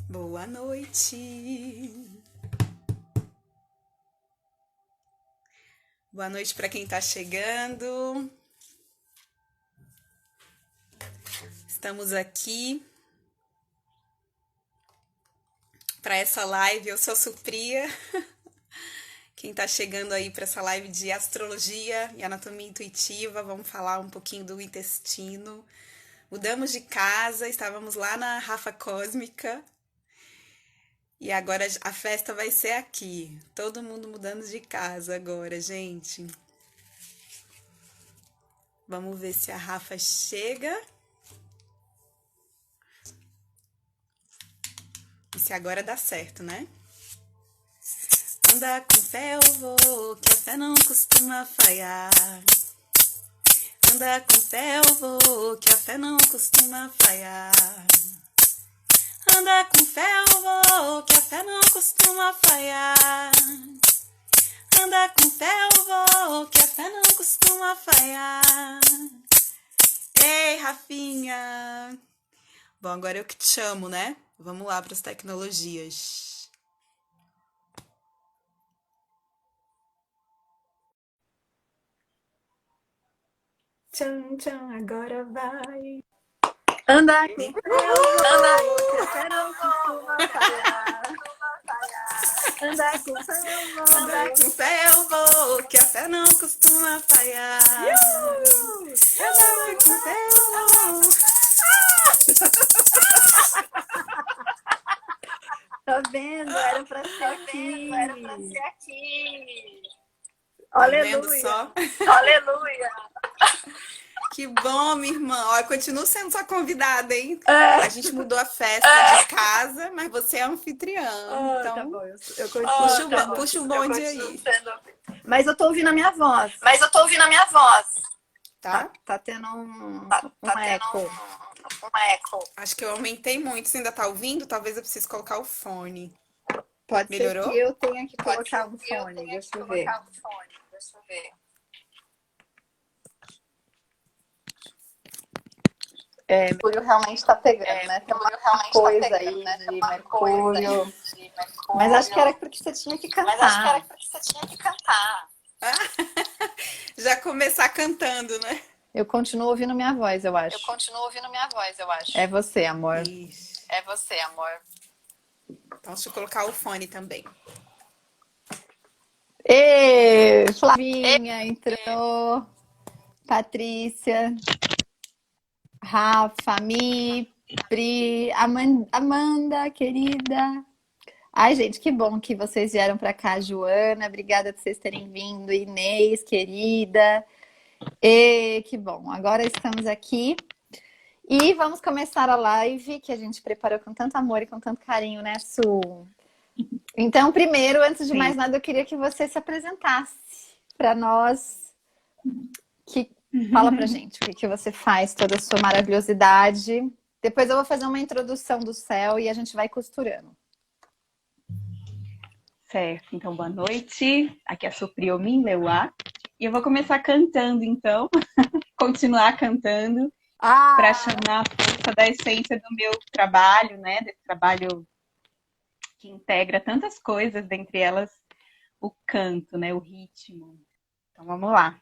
Boa noite. Boa noite para quem está chegando. Estamos aqui para essa live. Eu sou a Supriya. Quem está chegando aí para essa live de astrologia e anatomia intuitiva, vamos falar um pouquinho do intestino. Mudamos de casa, estávamos lá na Rafa Cósmica e agora a festa vai ser aqui. Todo mundo mudando de casa agora, gente. Vamos ver se a Rafa chega. E se agora dá certo, né? Anda com fé eu vou, que a fé não costuma falhar. Anda com fé eu vou, que a fé não costuma falhar. Anda com fé eu vou, que a fé não costuma falhar. Anda com fé eu vou, que a fé não costuma falhar. Ei, Rafinha! Bom, agora eu que te chamo, né? Vamos lá para as tecnologias. Tchan, tchan, agora vai. Anda com fé, não costuma falhar. Anda com fé, eu vou, que a fé não costuma falhar. Anda com fé eu vou. Tá vendo? Era pra ser aqui. Aleluia. Tá vendo só? Aleluia. Que bom, minha irmã. Ó, eu continuo sendo sua convidada, hein? A gente mudou a festa de casa, mas você é anfitriã. Então, tá bom. Eu continuo puxa o bonde aí. Mas eu tô ouvindo a minha voz. Tá tendo um eco. Acho que eu aumentei muito. Você ainda tá ouvindo? Talvez eu precise colocar o fone. Pode Melhorou? ser que eu tenha que colocar o fone. Deixa eu ver. Mercúrio realmente tá pegando, né? Tem uma coisa aí de Mercúrio. Mas acho que era porque você tinha que cantar. Já começar cantando, né? Eu continuo ouvindo minha voz, eu acho. É você, amor. Isso. Então, deixa eu colocar o fone também. Ê, Flavinha entrou. Patrícia. Rafa, Mi, Pri, Amanda, querida. Ai, gente, que bom que vocês vieram pra cá, Joana. Obrigada por vocês terem vindo. Inês, querida. E que bom, agora estamos aqui e vamos começar a live que a gente preparou com tanto amor e com tanto carinho, né, Su? Então, primeiro, antes de mais nada, eu queria que você se apresentasse para nós. Fala pra gente o que você faz, toda a sua maravilhosidade. Depois eu vou fazer uma introdução do céu e a gente vai costurando. Certo, então boa noite. Aqui é a Supriya Leuá. E eu vou começar cantando, então. Continuar cantando. Para chamar a força da essência do meu trabalho, né? Desse trabalho que integra tantas coisas, dentre elas o canto, né? O ritmo. Então vamos lá.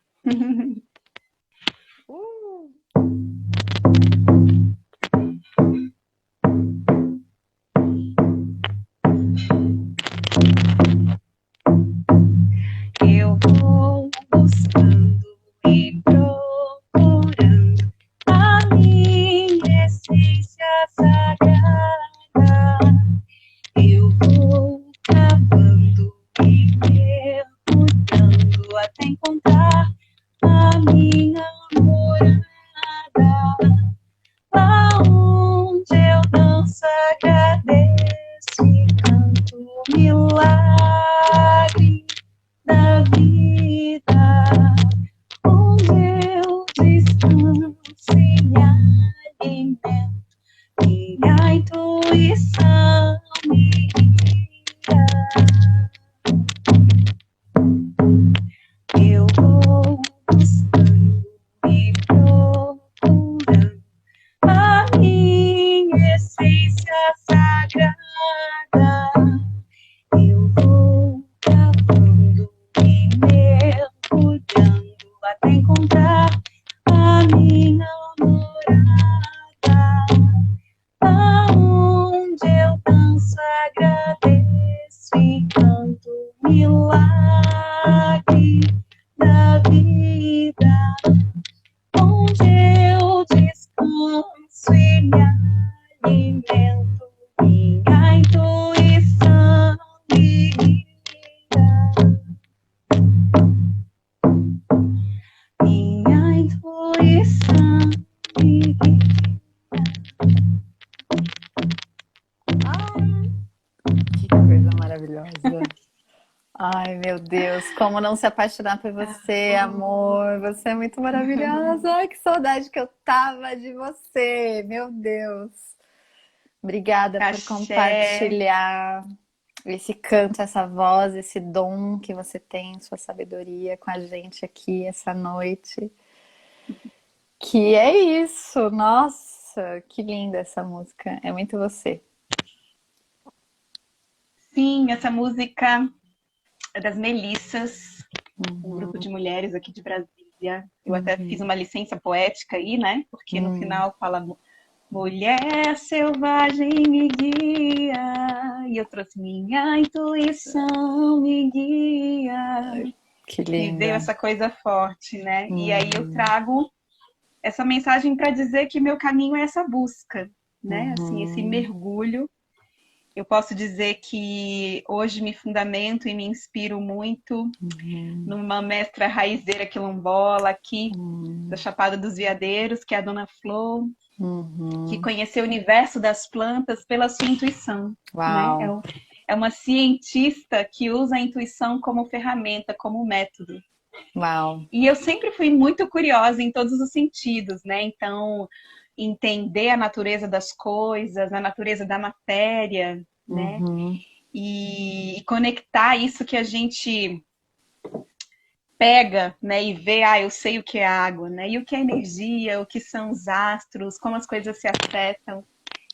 Eu vou buscando e procurando a minha essência sagrada. Eu vou cavando e mergulhando até encontrar a minha morada. Lá onde eu danço, agradeço e canto milagre da vida, onde eu descanso e me alimento, minha intuição me guia. Eu vou buscando Deus, como não se apaixonar por você, amor? Você é muito maravilhosa. Ai, que saudade que eu tava de você, meu Deus. Obrigada por Axé. compartilhar esse canto, essa voz, esse dom que você tem, sua sabedoria com a gente aqui essa noite. Que é isso, nossa, que linda essa música. É muito você. Sim, essa música é das Melissas, um grupo de mulheres aqui de Brasília. Eu até fiz uma licença poética aí, né? Porque no final fala mulher selvagem me guia, e eu trouxe minha intuição me guia. Que Me veio linda. essa coisa forte, né? E aí eu trago essa mensagem para dizer que meu caminho é essa busca, né? Assim, esse mergulho. Eu posso dizer que hoje me fundamento e me inspiro muito numa mestra raizeira quilombola aqui da Chapada dos Veadeiros, que é a Dona Flor, que conheceu o universo das plantas pela sua intuição. Uau. Né? É uma cientista que usa a intuição como ferramenta, como método. Uau. E eu sempre fui muito curiosa em todos os sentidos, né? Então, entender a natureza das coisas, a natureza da matéria, né? E conectar isso que a gente pega, né? E vê, eu sei o que é água, né? E o que é energia, o que são os astros, como as coisas se afetam.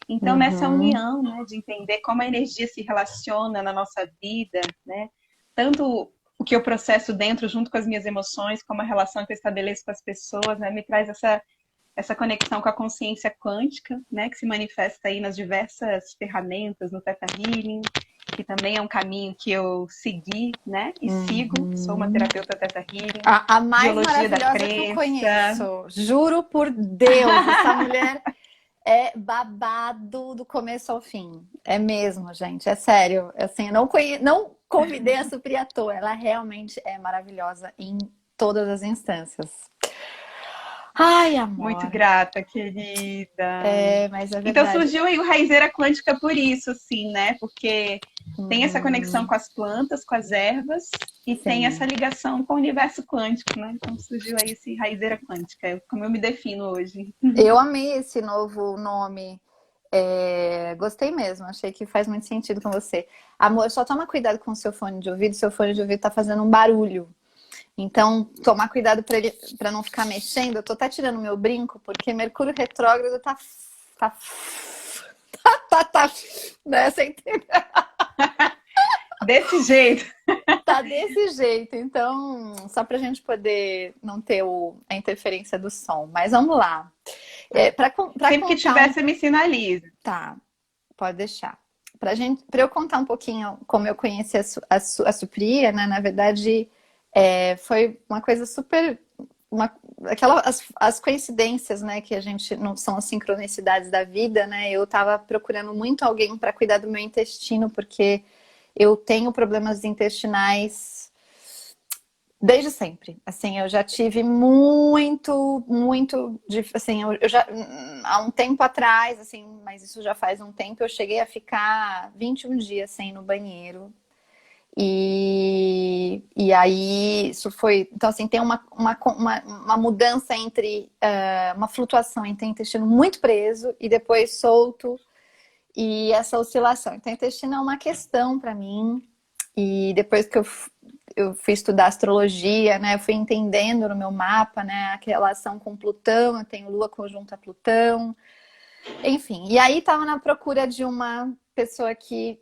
Então, nessa união, né? De entender como a energia se relaciona na nossa vida, né? Tanto o que eu processo dentro, junto com as minhas emoções, como a relação que eu estabeleço com as pessoas, né? Me traz essa conexão com a consciência quântica, né, que se manifesta aí nas diversas ferramentas, no Theta Healing, que também é um caminho que eu segui, né, e sigo. Sou uma terapeuta Theta Healing. A mais biologia da maravilhosa crença. que eu conheço. Juro por Deus, essa mulher é babado do começo ao fim. É mesmo, gente, é sério. Assim, eu não convidei a Supri à toa. Ela realmente é maravilhosa em todas as instâncias. Ai, amor. Muito grata, querida. Mas é verdade. Então surgiu aí o Raizeira Quântica por isso, assim, né? Porque tem essa conexão com as plantas, com as ervas, e tem essa ligação com o universo quântico, né? Então surgiu aí esse Raizeira Quântica, como eu me defino hoje. Eu amei esse novo nome. Gostei mesmo, achei que faz muito sentido com você. Amor, só toma cuidado com o seu fone de ouvido, seu fone de ouvido tá fazendo um barulho. Então, tomar cuidado para não ficar mexendo. Eu tô até tirando meu brinco, porque Mercúrio retrógrado tá né? Você entendeu? Desse jeito. Tá desse jeito. Então, só pra gente poder não ter a interferência do som. Mas vamos lá. Sempre que tiver, você me sinaliza. Tá, pode deixar. Pra eu contar um pouquinho como eu conheci a Supria, né? Na verdade, foi uma coisa super... as coincidências, né? Que a gente não são as sincronicidades da vida, né? Eu tava procurando muito alguém para cuidar do meu intestino, porque eu tenho problemas intestinais desde sempre. Assim, eu já tive muito, assim, eu já há um tempo atrás, assim, mas isso já faz um tempo, eu cheguei a ficar 21 dias sem ir no banheiro. E aí isso foi, então assim, tem uma mudança entre uma flutuação entre o intestino muito preso e depois solto, e essa oscilação. Então, o intestino é uma questão para mim. E depois que eu fui estudar astrologia, né, eu fui entendendo no meu mapa, né, a relação com Plutão. Eu tenho Lua conjunta Plutão, enfim. E aí estava na procura de uma pessoa que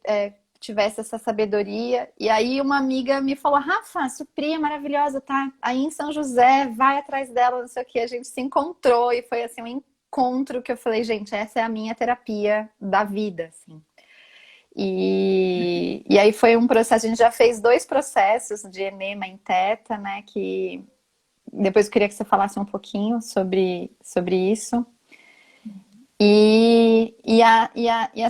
tivesse essa sabedoria. E aí uma amiga me falou: Rafa, a Supri é maravilhosa, tá aí em São José, vai atrás dela, não sei o que. A gente se encontrou e foi assim um encontro que eu falei: gente, essa é a minha terapia da vida, assim. E aí foi um processo, a gente já fez 2 processos de enema em teta, né, que depois eu queria que você falasse um pouquinho sobre isso. E a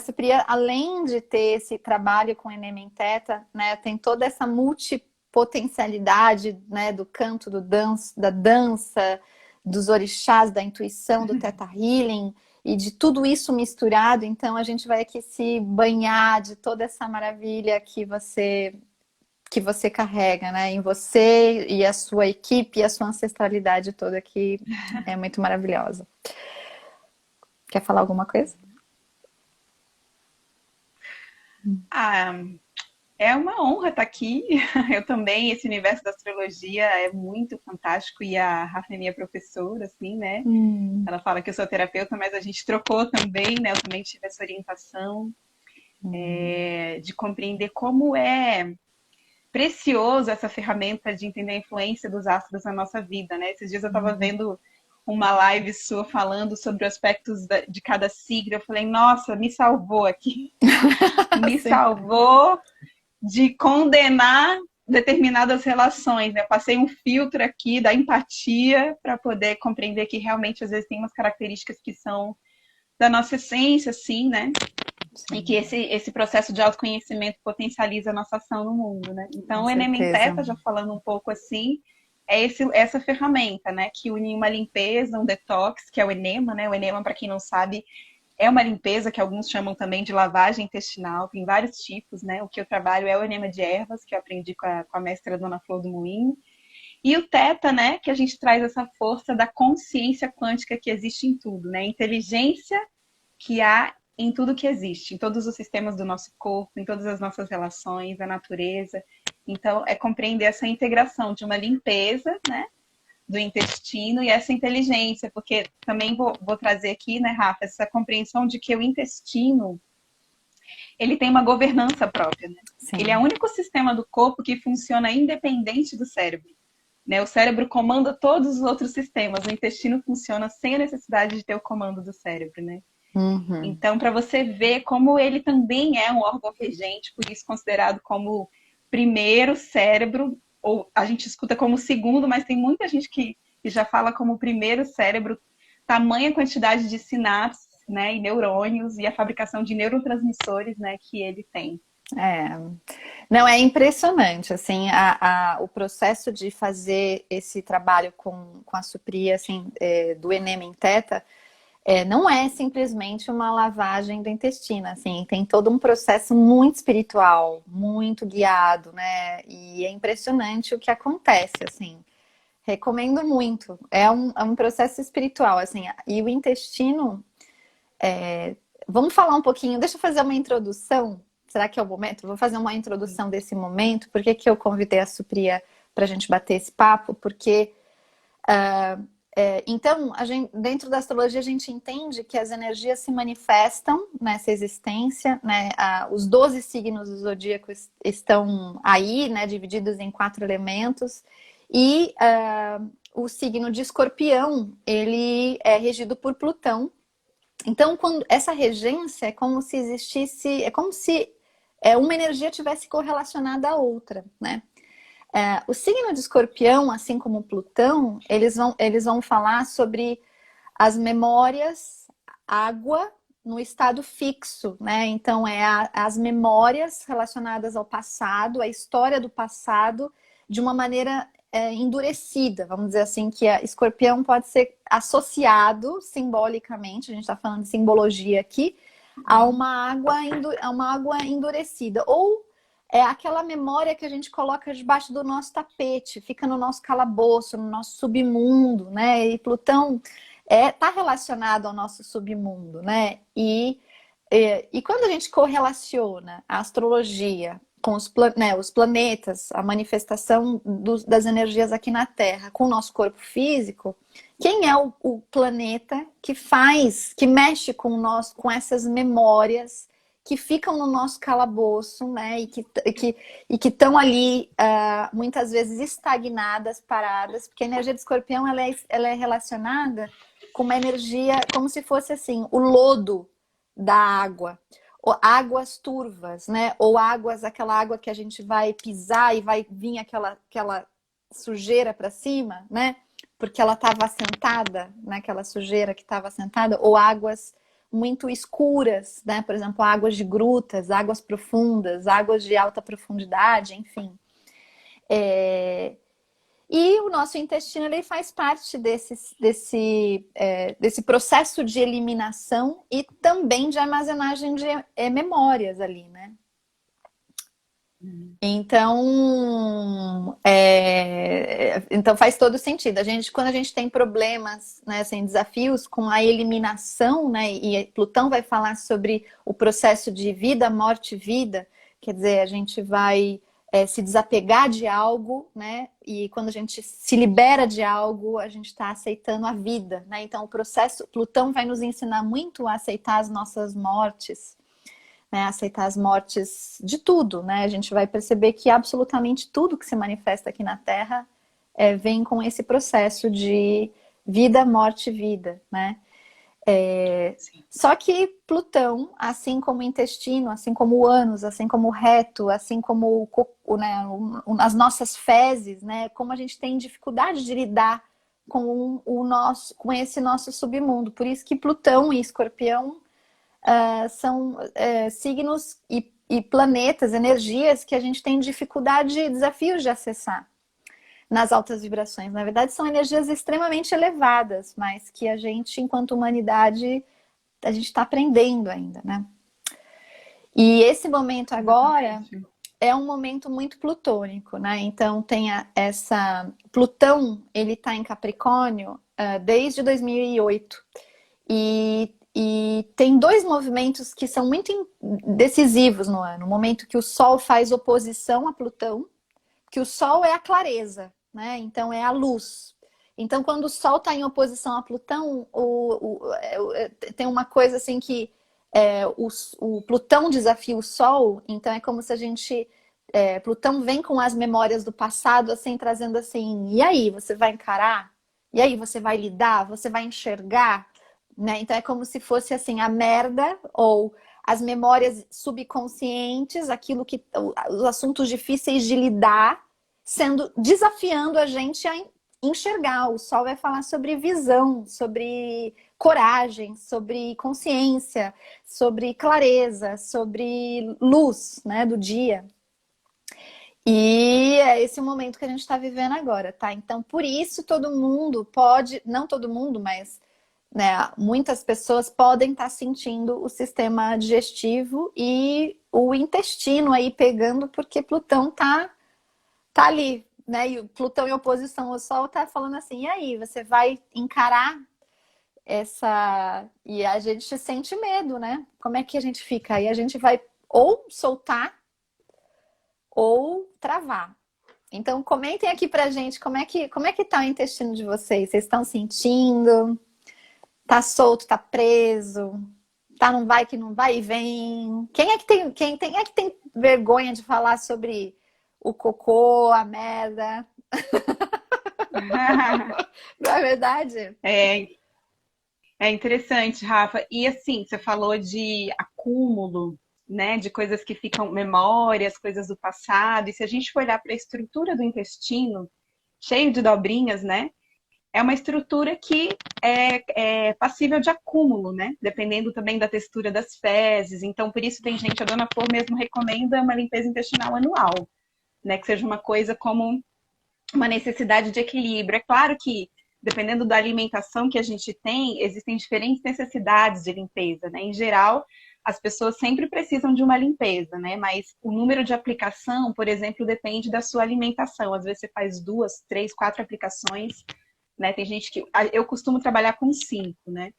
Supria, além de ter esse trabalho com enema em teta, né, tem toda essa multipotencialidade, né, do canto, da dança, dos orixás, da intuição, do Theta Healing, e de tudo isso misturado. Então a gente vai aqui se banhar de toda essa maravilha que você que você carrega, né? Em você e a sua equipe e a sua ancestralidade toda que é muito maravilhosa. Quer falar alguma coisa? Ah, é uma honra estar aqui. Eu também, esse universo da astrologia é muito fantástico e a Rafa é minha professora, assim, né? Ela fala que eu sou terapeuta, mas a gente trocou também, né? Eu também tive essa orientação de compreender como é precioso essa ferramenta de entender a influência dos astros na nossa vida, né? Esses dias eu estava vendo uma live sua falando sobre os aspectos de cada signo. Eu falei, nossa, me salvou aqui. Me salvou de condenar determinadas relações, né? Eu passei um filtro aqui da empatia para poder compreender que realmente às vezes tem umas características que são da nossa essência, assim, né? Sim. E que esse processo de autoconhecimento potencializa a nossa ação no mundo, né? Então, o Enema em Teta, já falando um pouco assim, é essa ferramenta, né? Que une uma limpeza, um detox, que é o Enema, né? O Enema, para quem não sabe, é uma limpeza que alguns chamam também de lavagem intestinal, tem vários tipos, né? O que eu trabalho é o enema de ervas, que eu aprendi com a mestra Dona Flor do Moinho. E o Teta, né? Que a gente traz essa força da consciência quântica que existe em tudo, né? Inteligência que há em tudo que existe, em todos os sistemas do nosso corpo, em todas as nossas relações, a natureza. Então, é compreender essa integração de uma limpeza, né? Do intestino e essa inteligência, porque também vou trazer aqui, né, Rafa, essa compreensão de que o intestino, ele tem uma governança própria, né? Ele é o único sistema do corpo que funciona independente do cérebro, né? O cérebro comanda todos os outros sistemas, o intestino funciona sem a necessidade de ter o comando do cérebro, né? Então, para você ver como ele também é um órgão regente, por isso considerado como primeiro cérebro, ou a gente escuta como segundo, mas tem muita gente que já fala como o primeiro cérebro, tamanha quantidade de sinapses, né, e neurônios e a fabricação de neurotransmissores, né, que ele tem. Não, é impressionante, assim, o processo de fazer esse trabalho com a Supria, assim, do Enema em Teta, não é simplesmente uma lavagem do intestino, assim, tem todo um processo muito espiritual, muito guiado, né? E é impressionante o que acontece, assim. Recomendo muito. É um processo espiritual, assim. E o intestino, vamos falar um pouquinho, deixa eu fazer uma introdução. Será que é o momento? Vou fazer uma introdução desse momento. Por que eu convidei a Supria para a gente bater esse papo? Porque então, dentro da astrologia, a gente entende que as energias se manifestam nessa existência, né? Os 12 signos do zodíaco estão aí, né? Divididos em 4 elementos. E o signo de Escorpião, ele é regido por Plutão. Então, quando essa regência é como se existisse, é como se uma energia tivesse correlacionada à outra, né? O signo de Escorpião, assim como Plutão, eles vão falar sobre as memórias, água no estado fixo, né? Então, as memórias relacionadas ao passado, a história do passado, de uma maneira endurecida, vamos dizer assim, que Escorpião pode ser associado simbolicamente, a gente está falando de simbologia aqui, a uma água endurecida, ou é aquela memória que a gente coloca debaixo do nosso tapete, fica no nosso calabouço, no nosso submundo, né? E Plutão tá relacionado ao nosso submundo, né? E quando a gente correlaciona a astrologia com os planetas, a manifestação das energias aqui na Terra com o nosso corpo físico, quem é o planeta que mexe com essas memórias que ficam no nosso calabouço, né, e que estão ali muitas vezes estagnadas, paradas, porque a energia de Escorpião ela é relacionada com uma energia como se fosse assim, o lodo da água, ou águas turvas, né, ou aquela água que a gente vai pisar e vai vir aquela sujeira para cima, né, porque ela estava assentada, naquela sujeira que estava assentada, ou águas muito escuras, né? Por exemplo, águas de grutas, águas profundas, águas de alta profundidade, enfim. E o nosso intestino ele faz parte desse processo de eliminação e também de armazenagem de memórias ali, né? Então faz todo sentido. Quando a gente tem problemas, né, assim, desafios com a eliminação, né, e Plutão vai falar sobre o processo de vida, morte, vida, quer dizer, a gente vai se desapegar de algo, né, e quando a gente se libera de algo, a gente está aceitando a vida, né? Então o processo, Plutão vai nos ensinar muito a aceitar as nossas mortes, né, aceitar as mortes de tudo, né? A gente vai perceber que absolutamente tudo que se manifesta aqui na Terra vem com esse processo de vida, morte, vida, né? Só que Plutão, assim como o intestino, assim como o ânus, assim como o reto, assim como né, as nossas fezes, né? Como a gente tem dificuldade de lidar com esse nosso submundo. Por isso que Plutão e Escorpião são signos e planetas, energias que a gente tem dificuldade e desafios de acessar nas altas vibrações. Na verdade, são energias extremamente elevadas, mas que a gente, enquanto humanidade, a gente está aprendendo ainda, né? E esse momento agora é um momento muito plutônico, né? Então tem Plutão, ele está em Capricórnio desde 2008. E tem dois movimentos que são muito decisivos no ano. O momento que o Sol faz oposição a Plutão, que o Sol é a clareza, né? Então é a luz. Então quando o Sol está em oposição a Plutão, tem uma coisa assim que o Plutão desafia o Sol, então é como se a gente... Plutão vem com as memórias do passado, assim, trazendo assim, e aí, você vai encarar? E aí, você vai lidar? Você vai enxergar? Né? Então é como se fosse assim a merda ou as memórias subconscientes, os assuntos difíceis de lidar, desafiando a gente a enxergar. O Sol vai falar sobre visão, sobre coragem, sobre consciência, sobre clareza, sobre luz, né, do dia. E é esse o momento que a gente está vivendo agora, tá? Então, por isso todo mundo pode, não todo mundo, mas né, muitas pessoas podem estar sentindo o sistema digestivo e o intestino aí pegando, porque Plutão tá ali, né? E o Plutão em oposição ao Sol tá falando assim, e aí, você vai encarar essa... E a gente sente medo, né? Como é que a gente fica? Aí a gente vai ou soltar ou travar. Então comentem aqui pra gente como é que tá o intestino de vocês. Vocês estão sentindo? Tá solto, tá preso, tá não vai que não vai e vem. Quem é que tem vergonha de falar sobre o cocô, a merda? Não é verdade? É interessante, Rafa. E assim, você falou de acúmulo, né, de coisas que ficam memórias, coisas do passado. E se a gente for olhar para a estrutura do intestino, cheio de dobrinhas, né? É uma estrutura que é passível de acúmulo, né? Dependendo também da textura das fezes. Então, por isso tem gente, a Dona Flor mesmo recomenda uma limpeza intestinal anual, né? Que seja uma coisa como uma necessidade de equilíbrio. É claro que, dependendo da alimentação que a gente tem, existem diferentes necessidades de limpeza, né? Em geral, as pessoas sempre precisam de uma limpeza, né? Mas o número de aplicação, por exemplo, depende da sua alimentação. Às vezes você faz 2, 3, 4 aplicações, né? Tem gente que... Eu costumo trabalhar com 5, né?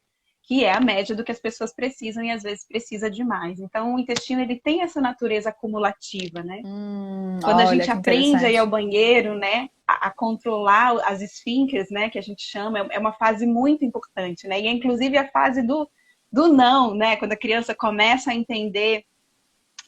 Que é a média do que as pessoas precisam e às vezes precisa demais. Então o intestino ele tem essa natureza acumulativa, né? Quando a gente aprende a ir ao banheiro, né? A controlar as esfíncteres, né? Que a gente chama, é uma fase muito importante, né? E é inclusive a fase do não, né? Quando a criança começa a entender,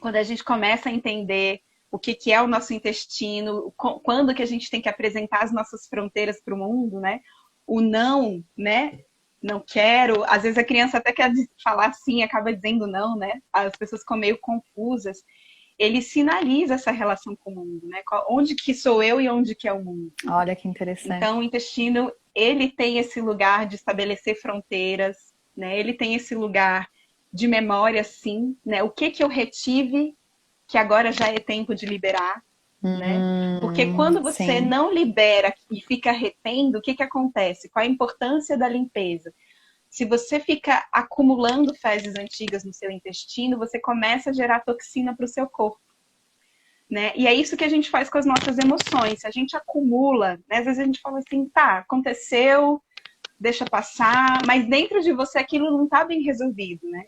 quando a gente começa a entender o que é o nosso intestino, quando que a gente tem que apresentar as nossas fronteiras para o mundo, né? O não, né? Não quero. Às vezes a criança até quer falar sim, acaba dizendo não, né? As pessoas ficam meio confusas. Ele sinaliza essa relação com o mundo, né? Onde que sou eu e onde que é o mundo. Olha que interessante. Então o intestino, ele tem esse lugar de estabelecer fronteiras, né? Ele tem esse lugar de memória, sim, né? O que eu retive que agora já é tempo de liberar, né? Porque quando você não libera e fica retendo, o que acontece? Qual a importância da limpeza? Se você fica acumulando fezes antigas no seu intestino, você começa a gerar toxina para o seu corpo, né? E é isso que a gente faz com as nossas emoções. A gente acumula, né? Às vezes a gente fala assim, tá, aconteceu, deixa passar, mas dentro de você aquilo não tá bem resolvido, né?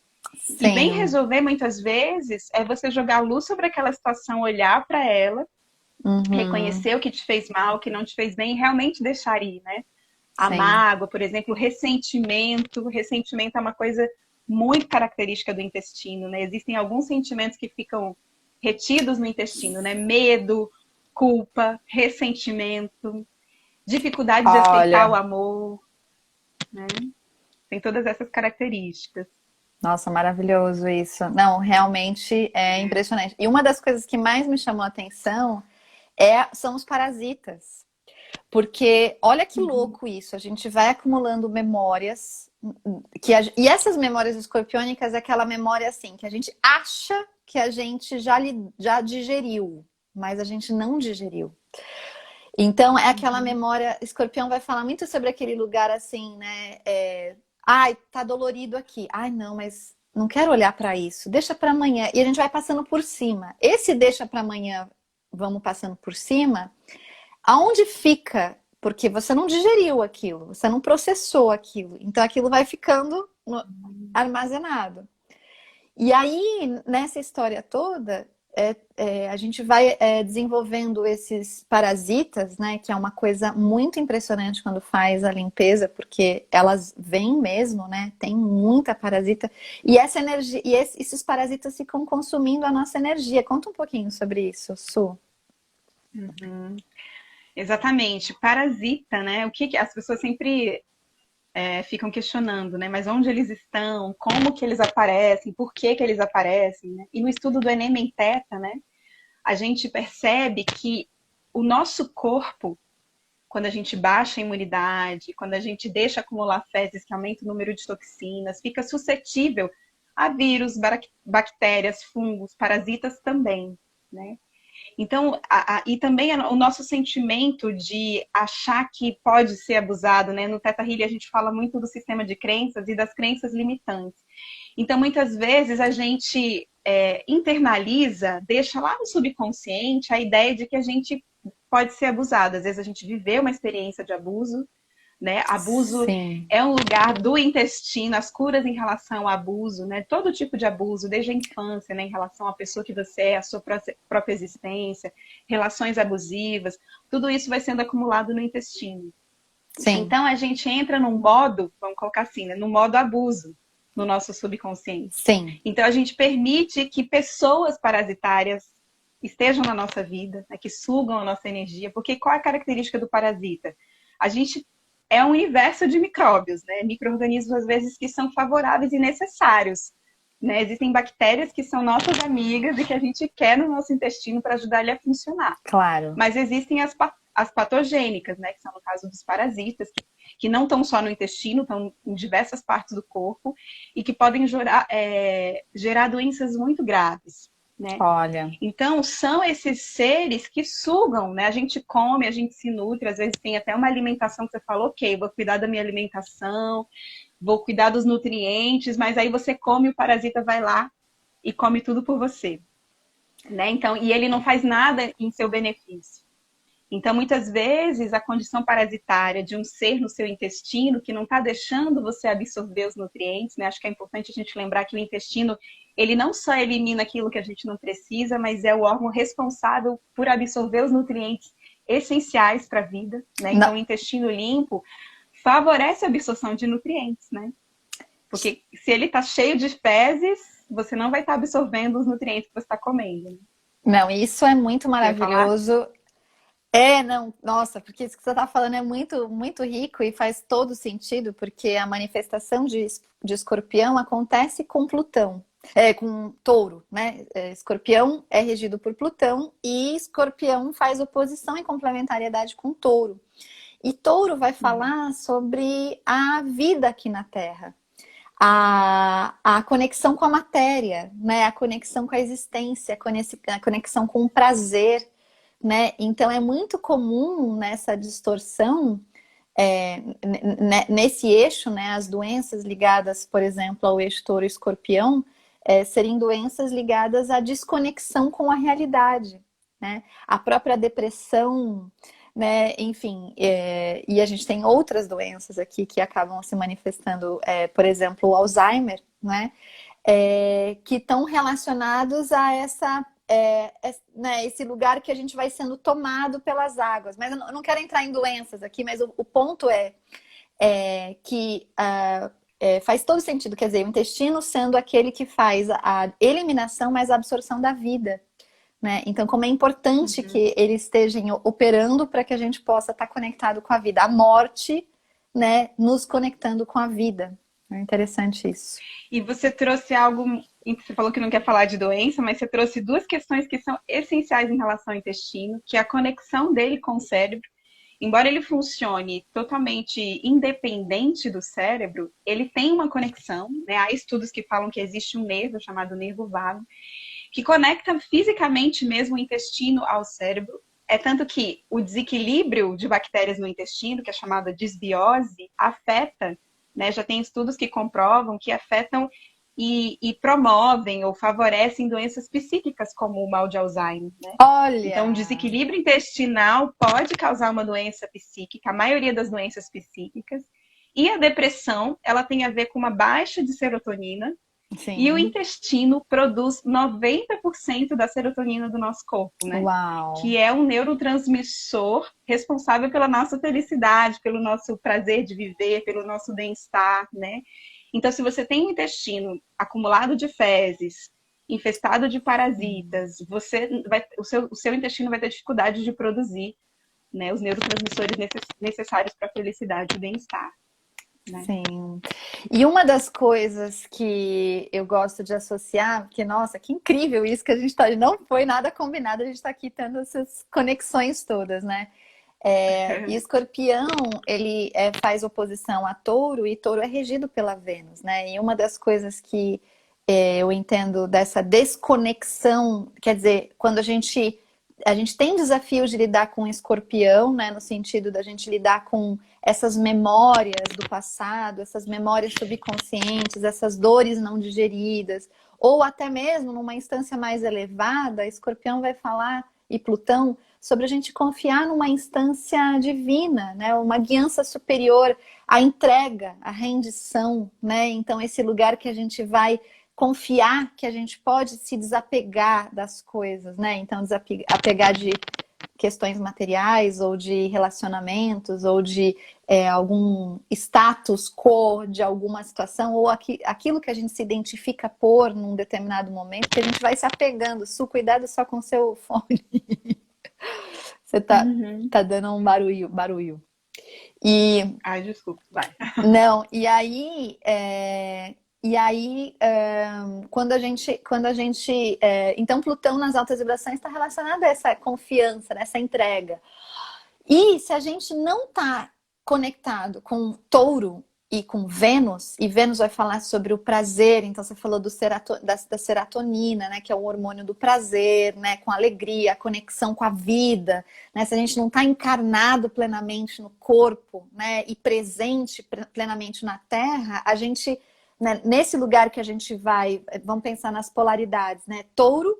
E bem Sim. resolver, muitas vezes, é você jogar luz sobre aquela situação, olhar para ela, reconhecer o que te fez mal, o que não te fez bem, e realmente deixar ir, né? A Sim. mágoa, por exemplo, o ressentimento. Ressentimento é uma coisa muito característica do intestino, né? Existem alguns sentimentos que ficam retidos no intestino, né? Medo, culpa, ressentimento, dificuldade de aceitar o Olha, amor, né? Tem todas essas características. nossa, maravilhoso isso. Não, realmente é impressionante. E uma das coisas que mais me chamou a atenção são os parasitas. Porque olha que louco isso, a gente vai acumulando memórias, e essas memórias escorpiônicas é aquela memória assim, que a gente acha que a gente já digeriu, mas a gente não digeriu. Então é aquela memória, escorpião vai falar muito sobre aquele lugar assim, né? Ai, tá dolorido aqui. Ai, não, mas não quero olhar para isso. Deixa para amanhã. E a gente vai passando por cima. Esse deixa para amanhã, vamos passando por cima. Aonde fica? Porque você não digeriu aquilo, você não processou aquilo. Então aquilo vai ficando armazenado. E aí, nessa história toda, a gente vai desenvolvendo esses parasitas, né? Que é uma coisa muito impressionante quando faz a limpeza, porque elas vêm mesmo, né? Tem muita parasita. E essa energia, esses parasitas ficam consumindo a nossa energia. Conta um pouquinho sobre isso, Su. Exatamente. Parasita, né? O que as pessoas sempre ficam questionando, né? Mas onde eles estão? Como que eles aparecem? Por que que eles aparecem? Né? E no estudo do Enem Teta, né? A gente percebe que o nosso corpo, quando a gente baixa a imunidade, quando a gente deixa acumular fezes que aumenta o número de toxinas, fica suscetível a vírus, bactérias, fungos, parasitas também, né? Então, e também o nosso sentimento de achar que pode ser abusado, né? No Theta Healing a gente fala muito do sistema de crenças e das crenças limitantes. Então, muitas vezes a gente internaliza, deixa lá no subconsciente a ideia de que a gente pode ser abusado. Às vezes a gente viveu uma experiência de abuso, né? Abuso Sim. é um lugar do intestino, as curas em relação ao abuso, né? Todo tipo de abuso, desde a infância, né? Em relação à pessoa que você é, a sua própria existência, relações abusivas, tudo isso vai sendo acumulado no intestino. Sim. Então a gente entra num modo, vamos colocar assim, né? No modo abuso no nosso subconsciente. Sim. Então a gente permite que pessoas parasitárias estejam na nossa vida, né? Que sugam a nossa energia, porque qual é a característica do parasita? A gente é um universo de micróbios, né? Micro-organismos, às vezes, que são favoráveis e necessários. Né? Existem bactérias que são nossas amigas e que a gente quer no nosso intestino para ajudar ele a funcionar. Claro. Mas existem as patogênicas, né? Que são no caso dos parasitas, que não estão só no intestino, estão em diversas partes do corpo e que podem gerar doenças muito graves. Né? Olha. Então, são esses seres que sugam, né? A gente come, a gente se nutre, às vezes tem até uma alimentação que você fala, ok, vou cuidar da minha alimentação, vou cuidar dos nutrientes, mas aí você come, o parasita vai lá e come tudo por você. Né? Então, e ele não faz nada em seu benefício. Então, muitas vezes, a condição parasitária de um ser no seu intestino que não está deixando você absorver os nutrientes, né? Acho que é importante a gente lembrar que o intestino, ele não só elimina aquilo que a gente não precisa, mas é o órgão responsável por absorver os nutrientes essenciais para a vida, né? Então, o intestino limpo favorece a absorção de nutrientes, né? Porque se ele está cheio de fezes, você não vai estar absorvendo os nutrientes que você está comendo. Né? Não, isso é muito maravilhoso. Não, nossa, porque isso que você está falando é muito, muito rico e faz todo sentido, porque a manifestação de escorpião acontece com Plutão, com touro, né? Escorpião é regido por Plutão e escorpião faz oposição e complementariedade com touro. E touro vai falar sobre a vida aqui na Terra, a conexão com a matéria, né? A conexão com a existência, a conexão com o prazer. Né? Então é muito comum nessa distorção, nesse eixo, né, as doenças ligadas, por exemplo, ao eixo touro-escorpião, serem doenças ligadas à desconexão com a realidade. né? A própria depressão, né? Enfim, e a gente tem outras doenças aqui que acabam se manifestando, por exemplo, o Alzheimer, né? Que estão relacionados a né, esse lugar que a gente vai sendo tomado pelas águas. Mas eu não quero entrar em doenças aqui, mas o ponto que faz todo sentido, quer dizer, o intestino sendo aquele que faz a eliminação, mas a absorção da vida, né? Então, como é importante que ele esteja operando para que a gente possa estar conectado com a vida. A morte, né, nos conectando com a vida. É interessante isso. E você trouxe algo, você falou que não quer falar de doença, mas você trouxe duas questões que são essenciais em relação ao intestino, que é a conexão dele com o cérebro. Embora ele funcione totalmente independente do cérebro, ele tem uma conexão, né? Há estudos que falam que existe um nervo chamado nervo vago, que conecta fisicamente mesmo o intestino ao cérebro. É tanto que o desequilíbrio de bactérias no intestino, que é chamada disbiose, afeta, né? Já tem estudos que comprovam que afetam e promovem ou favorecem doenças psíquicas, como o mal de Alzheimer, né? Olha! Então, o desequilíbrio intestinal pode causar uma doença psíquica, a maioria das doenças psíquicas. E a depressão, ela tem a ver com uma baixa de serotonina. Sim. E o intestino produz 90% da serotonina do nosso corpo, né? Uau. Que é um neurotransmissor responsável pela nossa felicidade, pelo nosso prazer de viver, pelo nosso bem-estar, né? Então, se você tem um intestino acumulado de fezes, infestado de parasitas, o seu intestino vai ter dificuldade de produzir, né, os neurotransmissores necessários para a felicidade e bem-estar. Né? Sim. E uma das coisas que eu gosto de associar, que, nossa, que incrível isso que a gente está, não foi nada combinado, a gente está aqui tendo essas conexões todas, né? E Escorpião, ele faz oposição a Touro, e Touro é regido pela Vênus, né? E uma das coisas que eu entendo dessa desconexão, quer dizer, quando a gente tem desafios de lidar com Escorpião, né? No sentido da gente lidar com essas memórias do passado, essas memórias subconscientes, essas dores não digeridas, ou até mesmo numa instância mais elevada, Escorpião vai falar, e Plutão, sobre a gente confiar numa instância divina, né? Uma guiança superior, a entrega, a rendição, né? Então, esse lugar que a gente vai confiar que a gente pode se desapegar das coisas, né? Então, desapegar de questões materiais, ou de relacionamentos, ou de algum status quo de alguma situação, ou aquilo que a gente se identifica por num determinado momento, que a gente vai se apegando. Cuidado só com o seu fone. Você tá dando um barulho. Ai, desculpa, vai. Não, e aí, quando a gente então Plutão nas altas vibrações está relacionado a essa confiança, essa entrega. E se a gente não está conectado com Touro e com Vênus, e Vênus vai falar sobre o prazer, então você falou da serotonina, né, que é o hormônio do prazer, né, com alegria, a conexão com a vida, né, se a gente não está encarnado plenamente no corpo, né, e presente plenamente na Terra, a gente, né, nesse lugar que a gente vamos pensar nas polaridades, né, Touro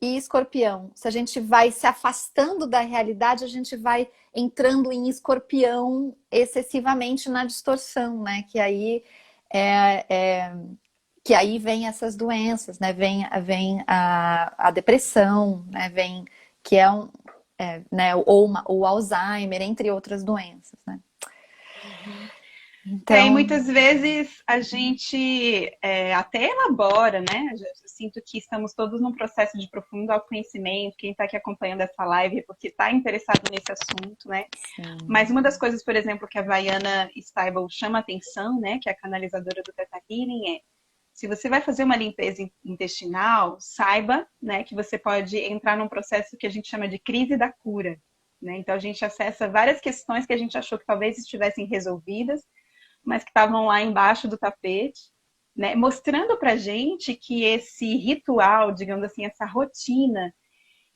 e Escorpião. Se a gente vai se afastando da realidade, a gente vai entrando em Escorpião excessivamente na distorção, né? Que aí vem essas doenças, né? Vem a depressão, né? Que é né? Ou o Alzheimer, entre outras doenças, né? Então... E muitas vezes a gente até elabora, né? Eu sinto que estamos todos num processo de profundo autoconhecimento. Quem está aqui acompanhando essa live é porque está interessado nesse assunto, né? Sim. Mas uma das coisas, por exemplo, que a Vaiana Steibel chama atenção, né? Que é a canalizadora do Theta Healing, se você vai fazer uma limpeza intestinal, saiba, né, que você pode entrar num processo que a gente chama de crise da cura, né? Então a gente acessa várias questões que a gente achou que talvez estivessem resolvidas, mas que estavam lá embaixo do tapete, né? Mostrando pra gente que esse ritual, digamos assim, essa rotina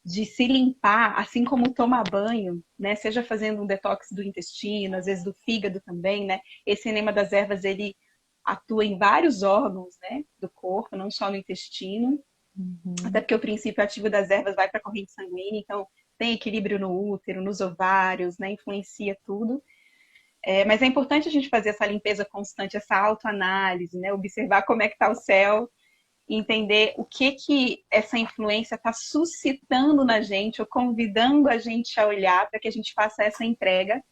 de se limpar, assim como tomar banho, né? Seja fazendo um detox do intestino, às vezes do fígado também, né? Esse enema das ervas, ele atua em vários órgãos, né, do corpo, não só no intestino, Até porque o princípio ativo das ervas vai para a corrente sanguínea, então tem equilíbrio no útero, nos ovários, né? Influencia tudo. Mas é importante a gente fazer essa limpeza constante, essa autoanálise, né? Observar como é que está o céu, entender o que essa influência está suscitando na gente, ou convidando a gente a olhar para que a gente faça essa entrega,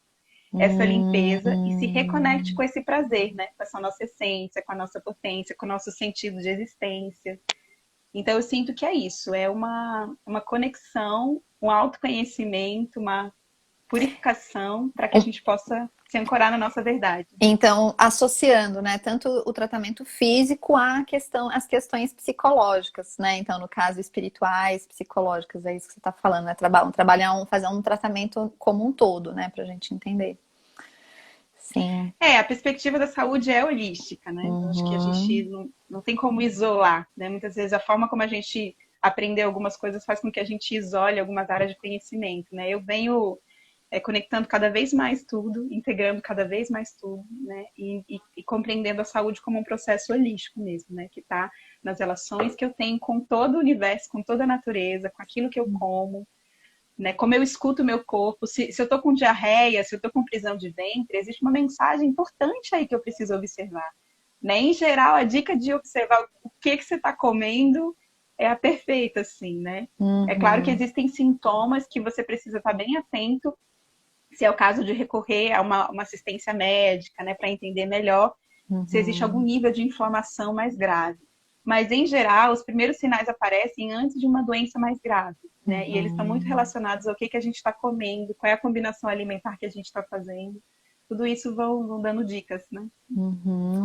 essa limpeza e se reconecte com esse prazer, né? Com essa nossa essência, com a nossa potência, com o nosso sentido de existência. Então eu sinto que é isso, é uma conexão, um autoconhecimento, uma purificação para que a gente possa se ancorar na nossa verdade. Então, associando, né, tanto o tratamento físico às questões psicológicas, né? Então, no caso, espirituais, psicológicas, é isso que você está falando, né? Fazer um tratamento como um todo, né, para a gente entender. Sim. A perspectiva da saúde é holística, né? Então, acho que a gente não tem como isolar, né? Muitas vezes a forma como a gente aprendeu algumas coisas faz com que a gente isole algumas áreas de conhecimento, né? Eu venho conectando cada vez mais tudo, integrando cada vez mais tudo, né? E compreendendo a saúde como um processo holístico mesmo, né? Que está nas relações que eu tenho com todo o universo, com toda a natureza, com aquilo que eu como, né? Como eu escuto o meu corpo. Se eu tô com diarreia, se eu tô com prisão de ventre, existe uma mensagem importante aí que eu preciso observar, né? Em geral, a dica de observar o que você está comendo é a perfeita, assim, né? É claro que existem sintomas que você precisa estar bem atento, se é o caso de recorrer a uma assistência médica, né, para entender melhor se existe algum nível de inflamação mais grave. Mas, em geral, os primeiros sinais aparecem antes de uma doença mais grave, né? E eles estão muito relacionados ao que a gente está comendo, qual é a combinação alimentar que a gente está fazendo. Tudo isso vão dando dicas, né?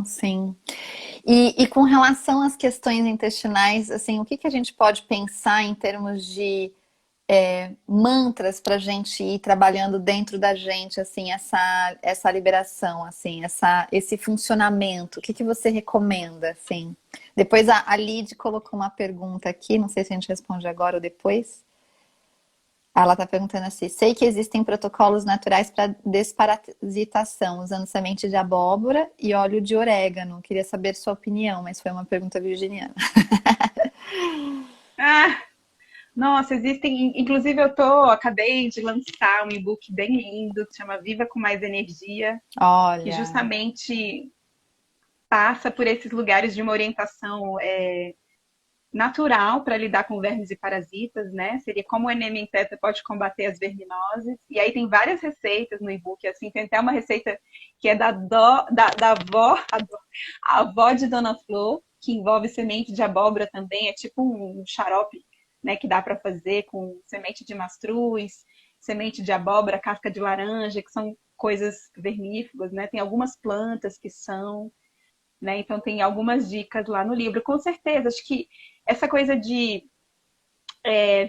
Sim. E com relação às questões intestinais, assim, o que a gente pode pensar em termos de mantras para a gente ir trabalhando dentro da gente, assim, essa liberação, assim, esse funcionamento? O que você recomenda, assim? Depois a Lid colocou uma pergunta aqui, não sei se a gente responde agora ou depois. Ela está perguntando assim: sei que existem protocolos naturais para desparasitação, usando semente de abóbora e óleo de orégano. Queria saber sua opinião, mas foi uma pergunta virginiana. Nossa, existem. Inclusive, acabei de lançar um e-book bem lindo que chama Viva com Mais Energia. Olha. Que justamente passa por esses lugares de uma orientação natural para lidar com vermes e parasitas, né? Seria como o NMN-Teta pode combater as verminoses. E aí tem várias receitas no e-book, assim, tem até uma receita que é da avó, a avó de Dona Flor, que envolve semente de abóbora também, é tipo um xarope, né, que dá para fazer com semente de mastruz, semente de abóbora, casca de laranja, que são coisas vermífugas, né? Tem algumas plantas que são, né? Então tem algumas dicas lá no livro. Com certeza, acho que essa coisa de